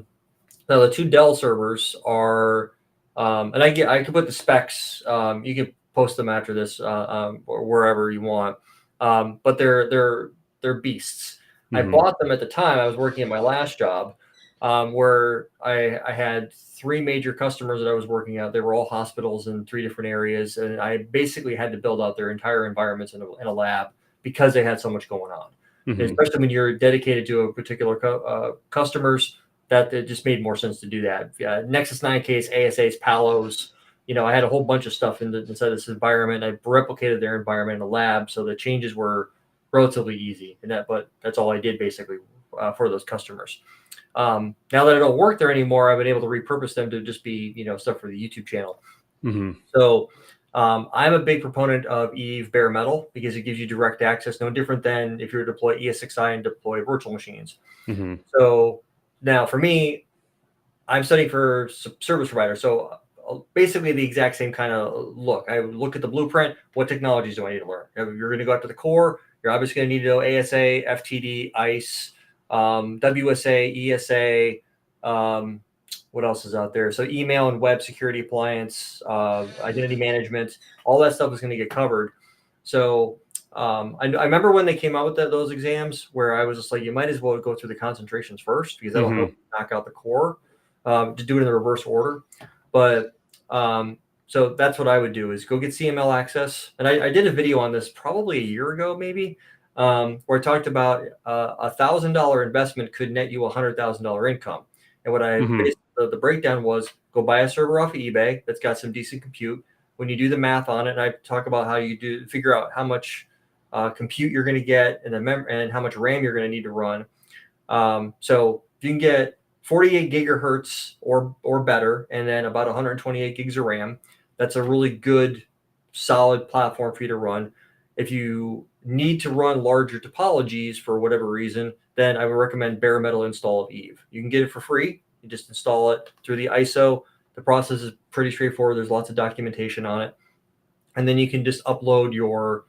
Now the 2 Dell servers are, and I can put the specs. You can post them after this or wherever you want. But they're beasts. I Mm-hmm. bought them at the time I was working at my last job, where I had 3 major customers that I was working at. They were all hospitals in 3 different areas, and I basically had to build out their entire environments in a lab because they had so much going on. Mm-hmm. Especially when you're dedicated to a particular customers, that it just made more sense to do that. Nexus 9 case, ASAs, Palos. I had a whole bunch of stuff inside this environment. I replicated their environment in a lab, so the changes were relatively easy. But that's all I did basically for those customers. Now that I don't work there anymore, I've been able to repurpose them to just be stuff for the YouTube channel. Mm-hmm. So I'm a big proponent of Eve bare metal because it gives you direct access, no different than if you were to deploy ESXi and deploy virtual machines. Mm-hmm. So now for me, I'm studying for service provider. So basically the exact same kind of look. I look at the blueprint. What technologies do I need to learn? If you're going to go after the core, you're obviously going to need to know ASA, FTD, ICE, WSA, ESA. What else is out there? So email and web security appliance, identity management, all that stuff is going to get covered. So I remember when they came out with those exams where I was just like, you might as well go through the concentrations first because that'll help knock out the core. To do it in the reverse order. But so that's what I would do is go get CML access. And I did a video on this probably a year ago, maybe, where I talked about $1,000 investment could net you $100,000 income. And what I Mm-hmm. based the breakdown was go buy a server off of eBay that's got some decent compute. When you do the math on it, and I talk about how you figure out how much compute you're going to get and how much RAM you're going to need to run. So if you can get 48 gigahertz or better, and then about 128 gigs of RAM, that's a really good, solid platform for you to run. If you need to run larger topologies for whatever reason, then I would recommend bare metal install of Eve. You can get it for free. You just install it through the ISO. The process is pretty straightforward. There's lots of documentation on it. And then you can just upload your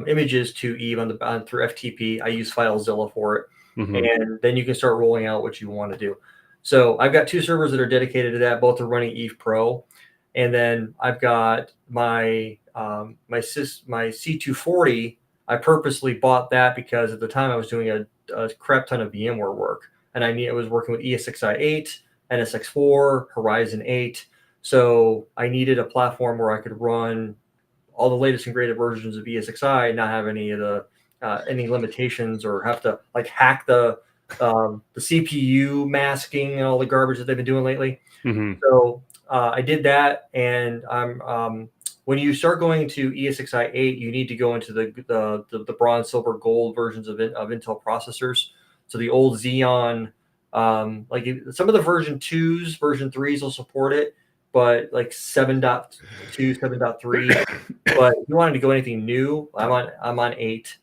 images to Eve through FTP. I use FileZilla for it. Mm-hmm. And then you can start rolling out what you want to do. So I've got 2 servers that are dedicated to that. Both are running Eve Pro. And then I've got my C240. I purposely bought that because at the time I was doing a crap ton of VMware work. And I was working with ESXi 8, NSX4, Horizon 8. So I needed a platform where I could run all the latest and greatest versions of ESXi and not have any of the any limitations or have to like hack the CPU masking and all the garbage that they've been doing lately. Mm-hmm. So I did that, and I'm when you start going to ESXi 8, you need to go into the bronze, silver, gold versions of Intel processors. So the old Xeon, like some of the version 2s, version 3s will support it, but like 7.2, 7.3. But if you wanted to go anything new, I'm on 8.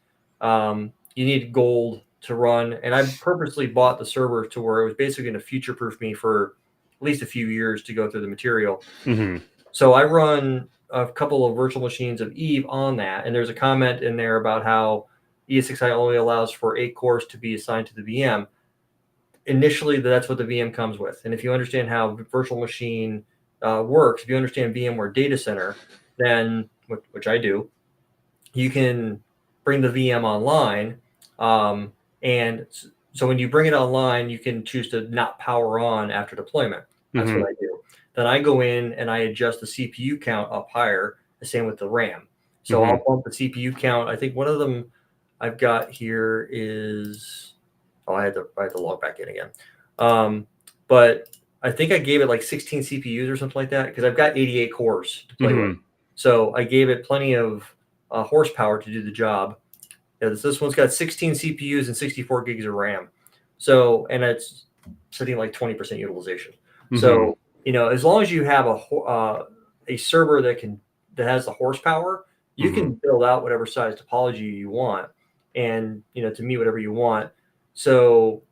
You need gold to run, and I purposely bought the server to where it was basically going to future-proof me for at least a few years to go through the material. Mm-hmm. So I run a couple of virtual machines of Eve on that, and there's a comment in there about how ESXi only allows for 8 cores to be assigned to the VM. Initially, that's what the VM comes with, and if you understand how virtual machine works, if you understand VMware Data Center, then which I do, you can bring the VM online. And so when you bring it online, you can choose to not power on after deployment. That's Mm-hmm. what I do. Then I go in and I adjust the CPU count up higher, the same with the RAM. So Mm-hmm. I'll bump the CPU count. I think one of them I've got here is, I had to log back in again. But I think I gave it like 16 CPUs or something like that because I've got 88 cores to play with. So I gave it plenty of horsepower to do the job. Yeah, this one's got 16 CPUs and 64 gigs of RAM. So, and it's sitting like 20% utilization. Mm-hmm. So, as long as you have a server that has the horsepower, you can build out whatever size topology you want, and to meet whatever you want. So,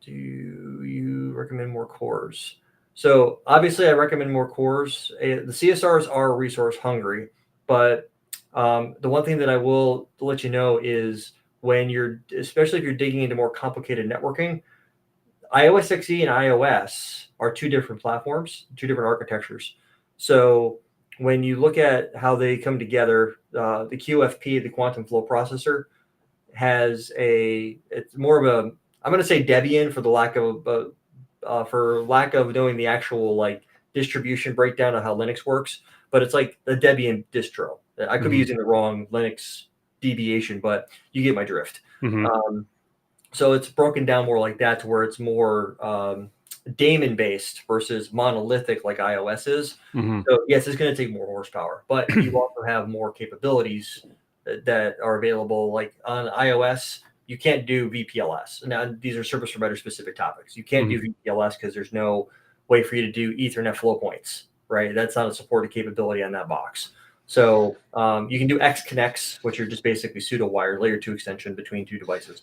do you recommend more cores? So obviously, I recommend more cores. The CSRs are resource hungry, but the one thing that I will let you know is especially if you're digging into more complicated networking, iOS XE and iOS are two different platforms, two different architectures. So when you look at how they come together, the QFP, the quantum flow processor, it's more of a, I'm going to say Debian for lack of knowing the actual like distribution breakdown of how Linux works, but it's like the Debian distro. I could be using the wrong Linux deviation, but you get my drift. So it's broken down more like that, to where it's more daemon based versus monolithic like iOS is. So yes, it's going to take more horsepower, but you also have more capabilities that are available. Like on iOS, you can't do VPLS. Now these are service provider specific topics. You can't do VPLS because there's no way for you to do Ethernet flow points, right? That's not a supported capability on that box. So you can do X connects, which are just basically pseudo wired layer 2 extension between two devices,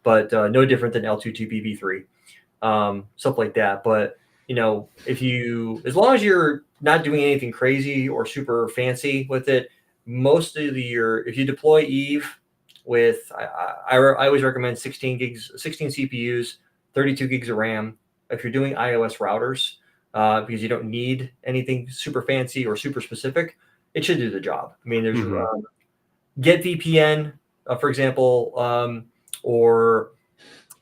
but no different than L2TPv3, stuff like that. But as long as you're not doing anything crazy or super fancy with it, if you deploy Eve with, I always recommend 16 CPUs, 32 gigs of RAM. If you're doing iOS routers, because you don't need anything super fancy or super specific, it should do the job. I mean, there's Get VPN, for example, or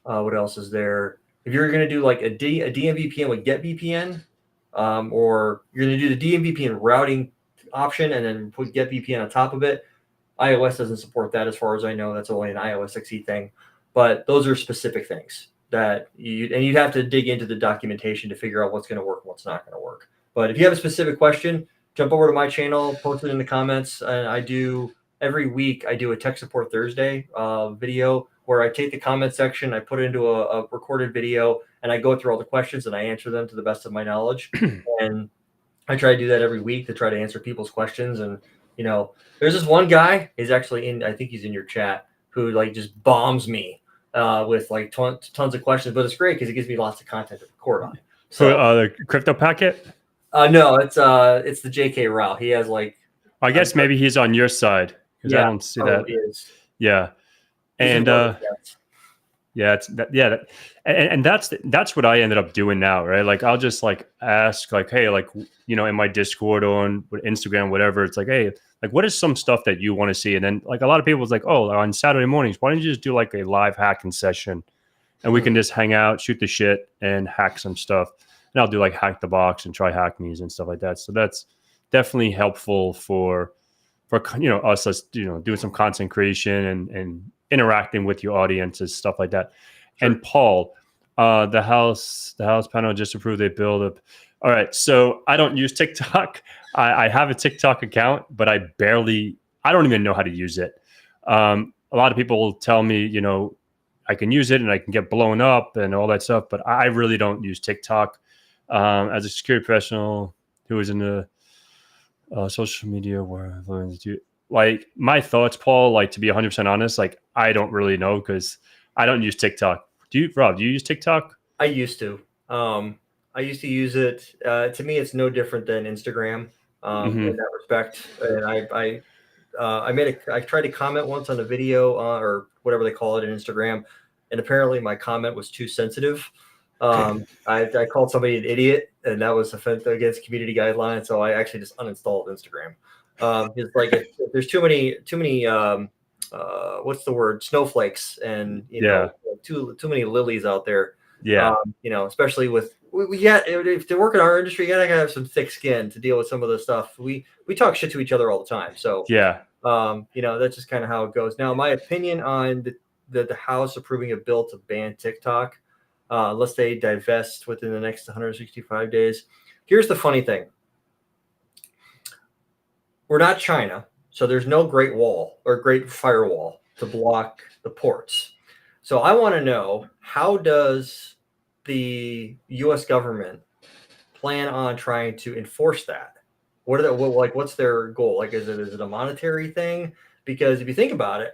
what else is there? If you're going to do like a DMVPN with Get VPN, or you're going to do the DMVPN routing option and then put Get VPN on top of it, iOS doesn't support that as far as I know. That's only an iOS XE thing. But those are specific things that you'd have to dig into the documentation to figure out what's going to work and what's not going to work. But if you have a specific question, jump over to my channel, post it in the comments. And every week I do a Tech Support Thursday video where I take the comment section, I put it into a recorded video, and I go through all the questions and I answer them to the best of my knowledge. And I try to do that every week to try to answer people's questions. And there's this one guy, I think he's in your chat, who like just bombs me with like tons of questions, but it's great because it gives me lots of content to record on. So the crypto packet? No, it's the JK Rao. He has like, I guess maybe he's on your side, because I don't see that. Yeah. And and that's what I ended up doing now, right? Like I'll just like ask, like, hey, like, in my Discord or on Instagram, whatever, it's like, hey, like, what is some stuff that you want to see? And then like a lot of people was like, oh, on Saturday mornings, why don't you just do like a live hacking session, and we can just hang out, shoot the shit, and hack some stuff. And I'll do like hack the box and try hack me's and stuff like that. So that's definitely helpful for us doing some content creation and interacting with your audiences, stuff like that. Sure. And Paul, the house panel just approved they build up. All right, so I don't use TikTok. I have a TikTok account, but I don't even know how to use it. A lot of people will tell me, I can use it and I can get blown up and all that stuff, but I really don't use TikTok. As a security professional who is in the social media where like my thoughts, Paul, like to be 100% honest, like I don't really know because I don't use TikTok. Rob, do you use TikTok? I used to. I used to use it. To me, it's no different than Instagram in that respect. And I tried to comment once on a video or whatever they call it in Instagram, and apparently my comment was too sensitive. I called somebody an idiot, and that was offensive against community guidelines. So I actually just uninstalled Instagram. It's like if there's too many what's the word, snowflakes, and too many lilies out there. Yeah. Especially with if to work in our industry, you gotta have some thick skin to deal with some of the stuff. We talk shit to each other all the time. So that's just kind of how it goes. Now, my opinion on the House approving a bill to ban TikTok, unless they divest within the next 165 days. Here's the funny thing. We're not China, so there's no Great Wall or Great Firewall to block the ports. So I want to know, how does the U.S. government plan on trying to enforce that? what's their goal? Like, is it a monetary thing? Because if you think about it,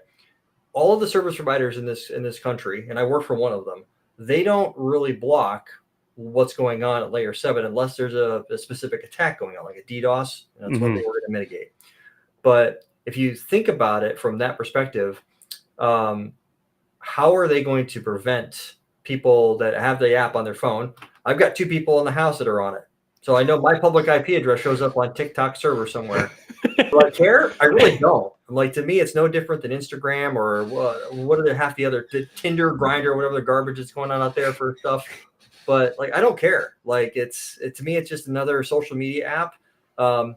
all of the service providers in this country, and I work for one of them, they don't really block what's going on at layer 7 unless there's a specific attack going on, like a DDoS. And that's one thing we're going to mitigate. But if you think about it from that perspective, how are they going to prevent people that have the app on their phone? I've got 2 people in the house that are on it. So I know my public IP address shows up on TikTok server somewhere. Do I care? I really don't. Like, to me, it's no different than Instagram or what are the half the other Tinder, Grinder, whatever the garbage is going on out there for stuff. But like, I don't care. Like, to me, it's just another social media app. To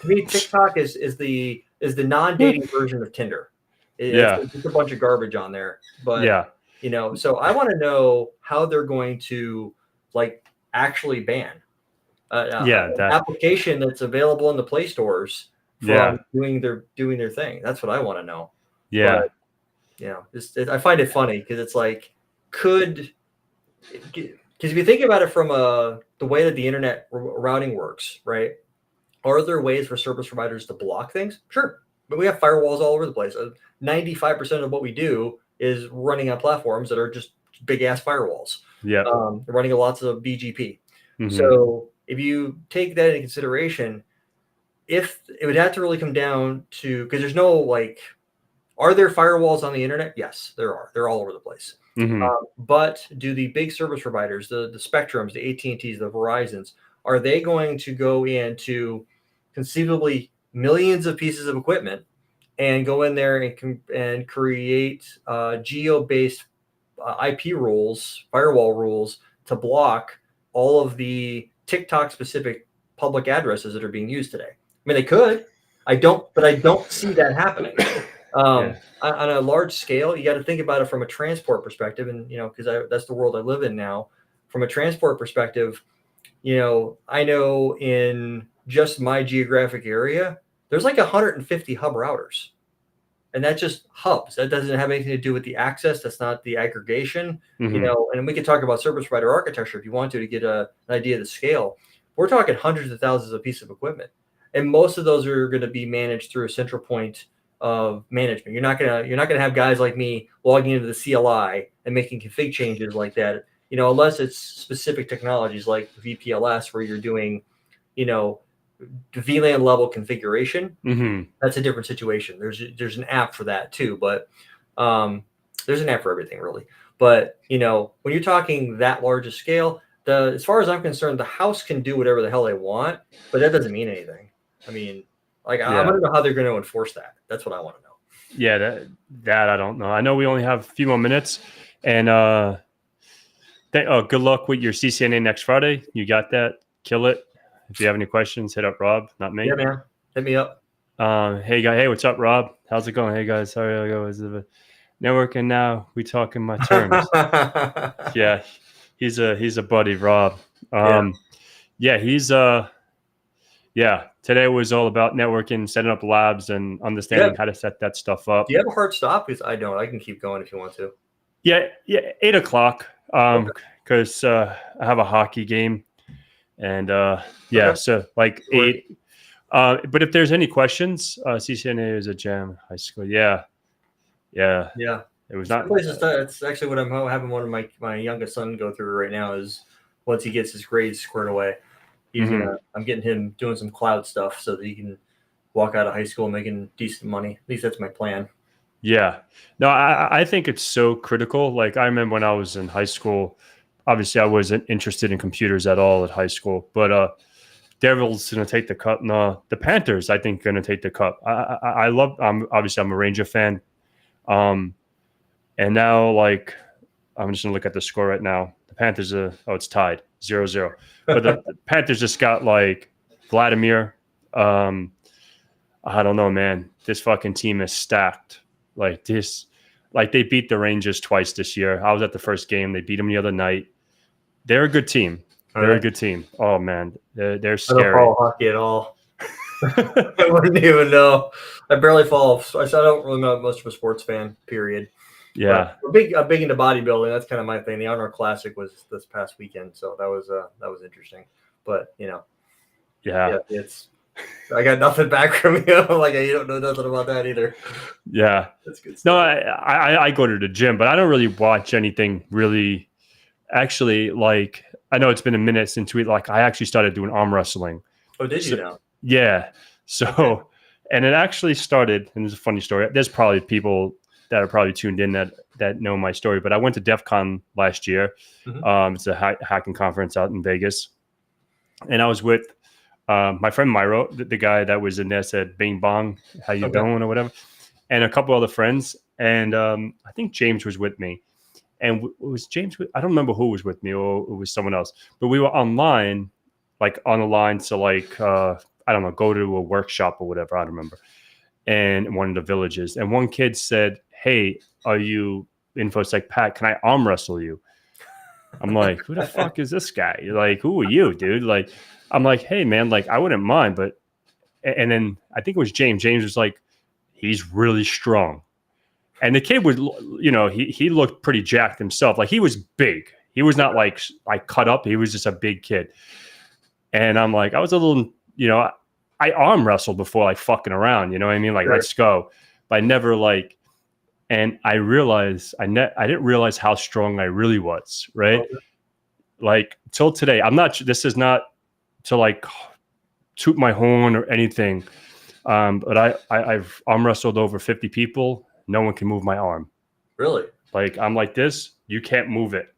me, TikTok is the non-dating version of Tinder. It's just a bunch of garbage on there. But so I want to know how they're going to like actually ban an application that's available in the Play stores from doing their thing. That's what I want to know. But, I find it funny because it's like, because if you think about it from the way that the internet routing works, right? Are there ways for service providers to block things? Sure, but we have firewalls all over the place. 95% of what we do is running on platforms that are just big ass firewalls. Yeah, running lots of BGP. So if you take that into consideration, if it would have to really come down to, because there's no like, are there firewalls on the internet? Yes, there are. They're all over the place. But do the big service providers, the Spectrums, the AT&Ts, the Verizons, are they going to go into conceivably millions of pieces of equipment and go in there and create geo-based IP rules, firewall rules to block all of the TikTok-specific public addresses that are being used today? I mean, they could. I don't see that happening. On a large scale, you got to think about it from a transport perspective, and because that's the world I live in now. From a transport perspective, I know in just my geographic area, there's like 150 hub routers, and that's just hubs. That doesn't have anything to do with the access. That's not the aggregation. And we can talk about service provider architecture if you want to get an idea of the scale. We're talking hundreds of thousands of pieces of equipment, and most of those are going to be managed through a central point of management. You're not gonna have guys like me logging into the CLI and making config changes like that. Unless it's specific technologies like VPLS where you're doing, VLAN level configuration. That's a different situation. There's an app for that too, but there's an app for everything really. But when you're talking that large a scale, as far as I'm concerned, the house can do whatever the hell they want, but that doesn't mean anything. I mean, I want to know how they're going to enforce that. That's what I want to know. Yeah, that I don't know. I know we only have a few more minutes, and good luck with your CCNA next Friday. You got that. Kill it. If you have any questions, hit up Rob, not me. Yeah, man. Hit me up. Hey, guy. Hey, what's up, Rob? How's it going? Hey, guys. Sorry, I go. Networking now. We talking my terms. Yeah, he's a buddy, Rob. Today was all about networking, setting up labs, and understanding how to set that stuff up. Do you have a hard stop? Because I don't. I can keep going if you want to. Yeah, 8:00. Because I have a hockey game, and so like 8. But if there's any questions, CCNA is a jam high school. Yeah. It was not. It's actually what I'm having one of my youngest son go through right now. Is once he gets his grades squared away, I'm getting him doing some cloud stuff so that he can walk out of high school making decent money. At least that's my plan. Yeah. No, I think it's so critical. Like, I remember when I was in high school, obviously I wasn't interested in computers at all at high school, but Devils going to take the cup. No, the Panthers, I think, going to take the cup. I'm a Ranger fan. And now, like, I'm just going to look at the score right now. The Panthers it's tied 0-0. But the Panthers just got like Vladimir. I don't know, man. This fucking team is stacked. Like they beat the Rangers twice this year. I was at the first game. They beat them the other night. They're a good team. A good team. Oh man, they're scary. I don't follow hockey at all. I wouldn't even know. I barely follow. I don't really know much of a sports fan. Period. Yeah, I'm big into bodybuilding. That's kind of my thing. The Honor Classic was this past weekend, so that was interesting. But yeah, it's I got nothing back from you. Like, you don't know nothing about that either. Yeah. That's good No, stuff. I go to the gym, but I don't really watch anything really. Actually, like I know it's been a minute since I actually started doing arm wrestling. Oh, did you So now? yeah. Okay. So and it actually started, and it's a funny story. There's probably people that are probably tuned in that know my story, but I went to DEF CON last year. Mhm. It's a hacking conference out in Vegas. And I was with my friend Myro, the guy that was in there, said "Bing Bong, how you Okay. doing?" or whatever, and a couple other friends, and I think James was with me, and it was James. I don't remember who was with me, or it was someone else, but we were online, like on the line to I don't know, go to a workshop or whatever. I don't remember, and in one of the villages, and one kid said, "Hey, are you InfoSec Pat? Can I arm wrestle you?" I'm like, who the fuck is this guy? Like, who are you, dude? Like, I'm like, hey, man, like, I wouldn't mind, but, and then I think it was James. James was like, he's really strong. And the kid was, he looked pretty jacked himself. Like, he was big. He was not like cut up. He was just a big kid. And I'm like, I was a little, I arm wrestled before, like, fucking around, you know what I mean? Like, Sure. let's go. But I never, like, and I realized, I didn't realize how strong I really was, right? Okay. Like till today, this is not to like toot my horn or anything. But I've arm wrestled over 50 people. No one can move my arm. Really? Like I'm like this, you can't move it.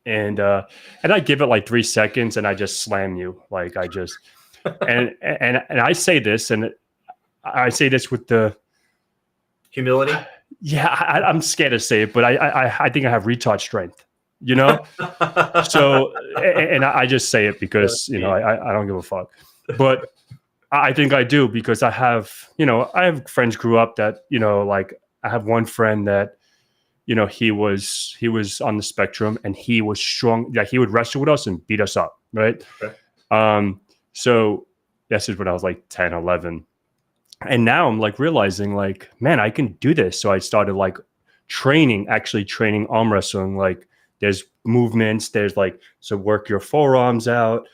And I give it like 3 seconds and I just slam you. Like I just and I say this and I say this with the Humility? yeah, I'm scared to say it, but I think I have retard strength, you know? So, and I just say it because, I don't give a fuck, but I think I do because I have friends grew up that, like I have one friend that, he was on the spectrum and he was strong. Like he would wrestle with us and beat us up. Right. Okay. So this is when I was like 10, 11. And now I'm like realizing like, man, I can do this. So I started like actually training arm wrestling. Like there's movements, there's like, so work your forearms out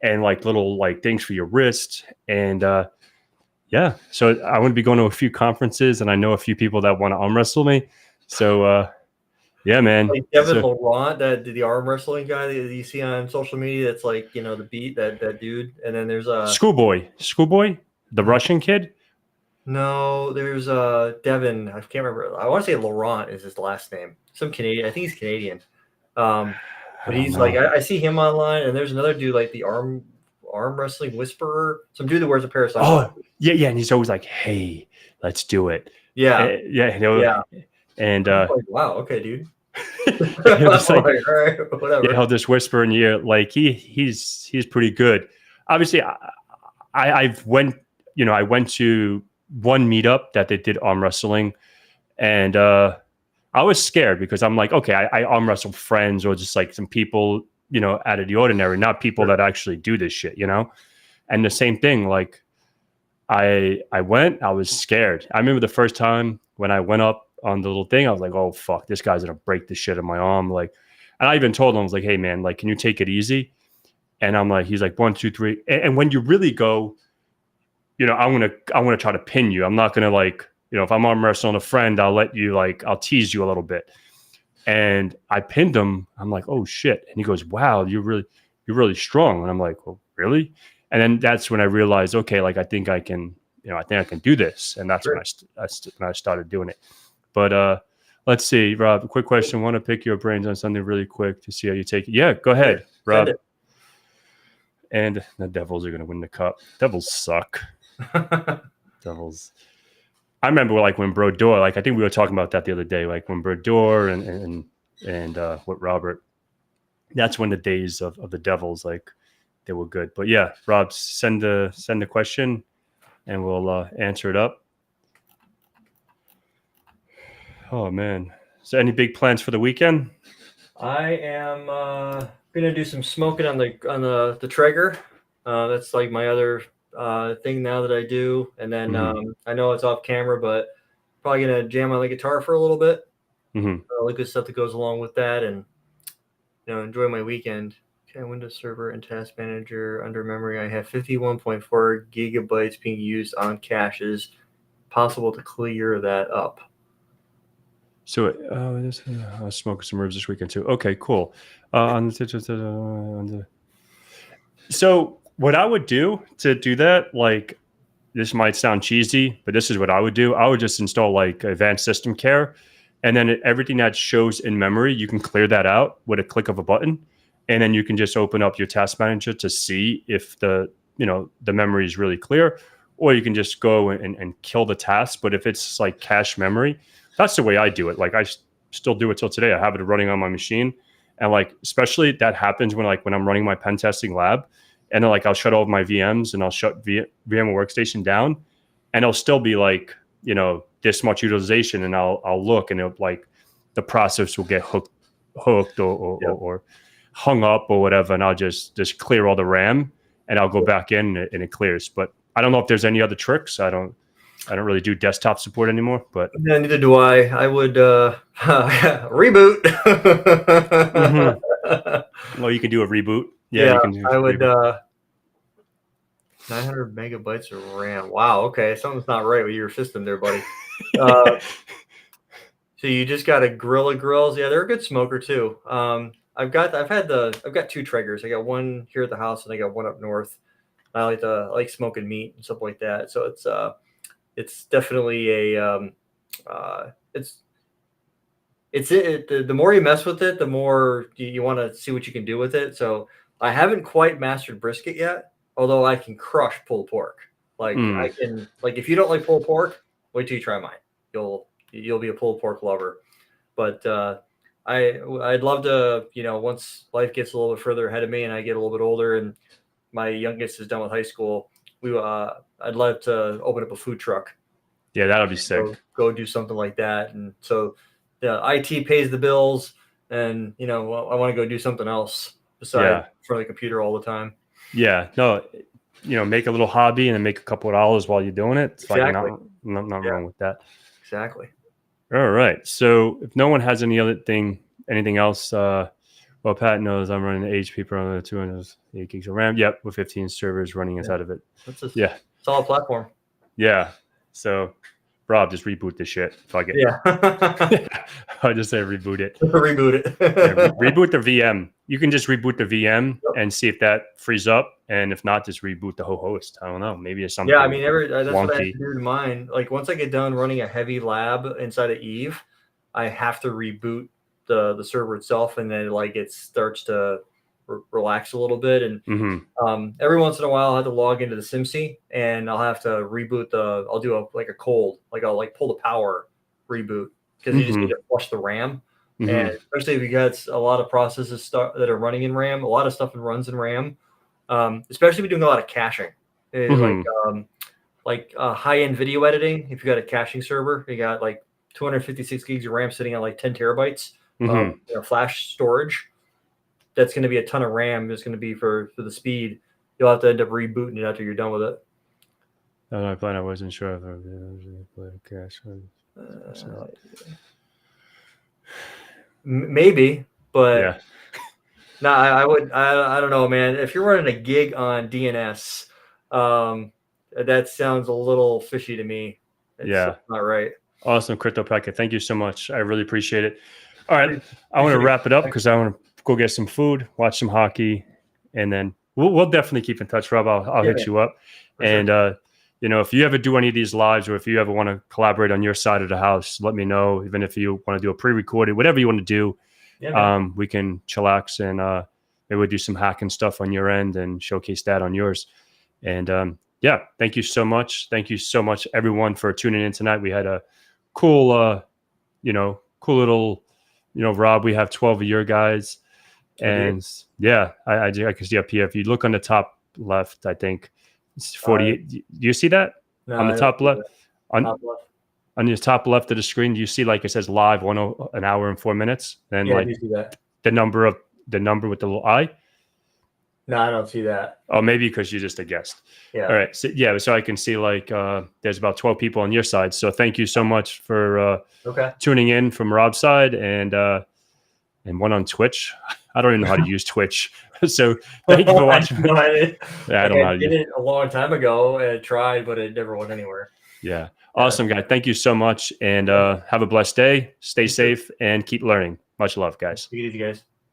and like little like things for your wrists. And yeah, so I want to be going to a few conferences and I know a few people that want to arm wrestle me. So yeah, man. Like Devin So Laurent, that the arm wrestling guy that you see on social media, that's like, the beat, that dude. And then there's Schoolboy, the Russian kid. no, there's Devin, I can't remember. I want to say Laurent is his last name. Some Canadian, I think he's Canadian. I But don't he's like, know. I see him online, and there's another dude like the arm wrestling whisperer, some dude that wears a pair of Oh, sunglasses. yeah, yeah. And he's always like, hey, let's do it. Yeah, Yeah, yeah. and I'm like, wow, okay, dude. he'll just I'm like, like, all right, yeah, whatever. he'll just whisper in your ear. Like he's pretty good. Obviously, I went to one meetup that they did arm wrestling, and I was scared because I'm like, okay, I arm wrestle friends or just like some people, out of the ordinary, not people Sure. that actually do this shit, And the same thing, like I went, I was scared. I remember the first time when I went up on the little thing, I was like, oh fuck, this guy's gonna break the shit in my arm. Like, and I even told him, I was like, hey man, like, can you take it easy? And I'm like, he's like, 1, 2, 3. And when you really go, I'm gonna try to pin you. I'm not gonna like, if I'm arm wrestling a friend, I'll tease you a little bit. And I pinned him. I'm like, oh shit. And he goes, wow, you're really strong. And I'm like, well, really? And then that's when I realized, okay, like I think I can, do this. And that's when Sure. when I started doing it. But let's see, Rob. A quick question. Want to pick your brains on something really quick to see how you take it? Yeah, go Sure. ahead, Send Rob. it. And the Devils are going to win the cup. Devils suck. Devils. I remember like when Brodeur, like I think we were talking about that the other day, like when Brodeur and what Robert. That's when the days of the Devils, like they were good. But yeah, Rob, send the question and we'll answer it up. Oh man. So any big plans for the weekend? I am gonna do some smoking on the Traeger. That's like my other thing now that I do. And then Mm-hmm. I know it's off camera, but probably gonna jam on the guitar for a little bit. Mm-hmm. All the good stuff that goes along with that, and enjoy my weekend. Okay, Windows Server and Task Manager under memory. I have 51.4 gigabytes being used on caches. Possible to clear that up. So, I was smoking some herbs this weekend too. Okay, cool. So, what I would do to do that, like, this might sound cheesy, but this is what I would do. I would just install like advanced system care, and then everything that shows in memory, you can clear that out with a click of a button, and then you can just open up your task manager to see if the memory is really clear, or you can just go and kill the task. But if it's like cache memory, that's the way I do it. Like still do it till today. I have it running on my machine, and like especially that happens when I'm running my pen testing lab, and then like I'll shut all of my VMs and I'll shut VMware Workstation down, and it'll still be like this much utilization, and I'll look, and it'll like the process will get hooked or hung up or whatever, and I'll just clear all the RAM, and I'll go back in and it clears. But I don't know if there's any other tricks. I don't really do desktop support anymore, but yeah, neither do I. I would reboot. Well, you can do a reboot. Yeah, you can do I would. reboot. 900 megabytes of RAM. Wow. Okay, something's not right with your system there, buddy. So you just got a grill of grills. Yeah, they're a good smoker too. I've got two Traegers. I got one here at the house and I got one up north. I like smoking meat and stuff like that. So it's definitely a the more you mess with it, the more you want to see what you can do with it. So I haven't quite mastered brisket yet, although I can crush pulled pork. Like I can, like if you don't like pulled pork, wait till you try mine. You'll be a pulled pork lover. But I'd love to, once life gets a little bit further ahead of me and I get a little bit older and my youngest is done with high school, I'd love to open up a food truck. Yeah, that'll be sick. Go do something like that. And so the IT pays the bills, and I want to go do something else besides in front of the computer all the time. Yeah, no, make a little hobby and then make a couple of dollars while you're doing it. It's exactly. Like not wrong with that. Exactly. All right. So if no one has anything else, well, Pat knows I'm running the HP Pro on 208 gigs of RAM. Yep, with 15 servers running inside of it. That's a solid platform. Yeah. So, Rob, just reboot this shit. Fuck it. Yeah. I'll just say reboot it. Reboot it. Reboot the VM. You can just reboot the VM and see if that frees up. And if not, just reboot the whole host. I don't know. Maybe it's something. Yeah, I mean, that's wonky. what I have to do to mine. Like once I get done running a heavy lab inside of Eve, I have to reboot the server itself, and then like it starts to relax a little bit. And every once in a while, I'll have to log into the SimC, and I'll have to reboot I'll do a cold, like I'll pull the power reboot because you just need to flush the RAM. And especially if you got a lot of processes that are running in RAM, a lot of stuff runs in RAM. Especially if you're doing a lot of caching, like high-end video editing. If you got a caching server, you got like 256 gigs of RAM sitting on like 10 terabytes flash storage. That's going to be a ton of RAM. It's going to be for the speed. You'll have to end up rebooting it after you're done with it. I wasn't sure if I was cache. Maybe, but yeah. No, I would. I don't know, man. If you're running a gig on DNS, that sounds a little fishy to me. It's not right. Awesome, Crypto Packet. Thank you so much. I really appreciate it. All right, I want to wrap it up because I want to go get some food, watch some hockey, and then we'll definitely keep in touch, Rob. I'll hit you up, and if you ever do any of these lives, or if you ever want to collaborate on your side of the house, let me know. Even if you want to do a pre-recorded, whatever you want to do, we can chillax and maybe we'll do some hacking stuff on your end and showcase that on yours. And thank you so much. Thank you so much, everyone, for tuning in tonight. We had a cool little. Rob, we have 12 of your guys, and I can see up here. If you look on the top left, I think it's 48. Do you see that on the top left? On your top left of the screen, do you see like it says live an hour and 4 minutes? And I do see that. the number with the little I. No, I don't see that. Oh, maybe because you're just a guest. Yeah. All right. So I can see like there's about 12 people on your side. So thank you so much for tuning in from Rob's side, and and one on Twitch. I don't even know how to use Twitch. So thank you for watching. No, Yeah, I don't know how I to did use. it a long time ago and tried, but it never went anywhere. Yeah. Yeah. Awesome, guy. Thank you so much. And Yeah. have a blessed day. Stay You too. safe and keep learning. Much love, guys. Take it easy, guys.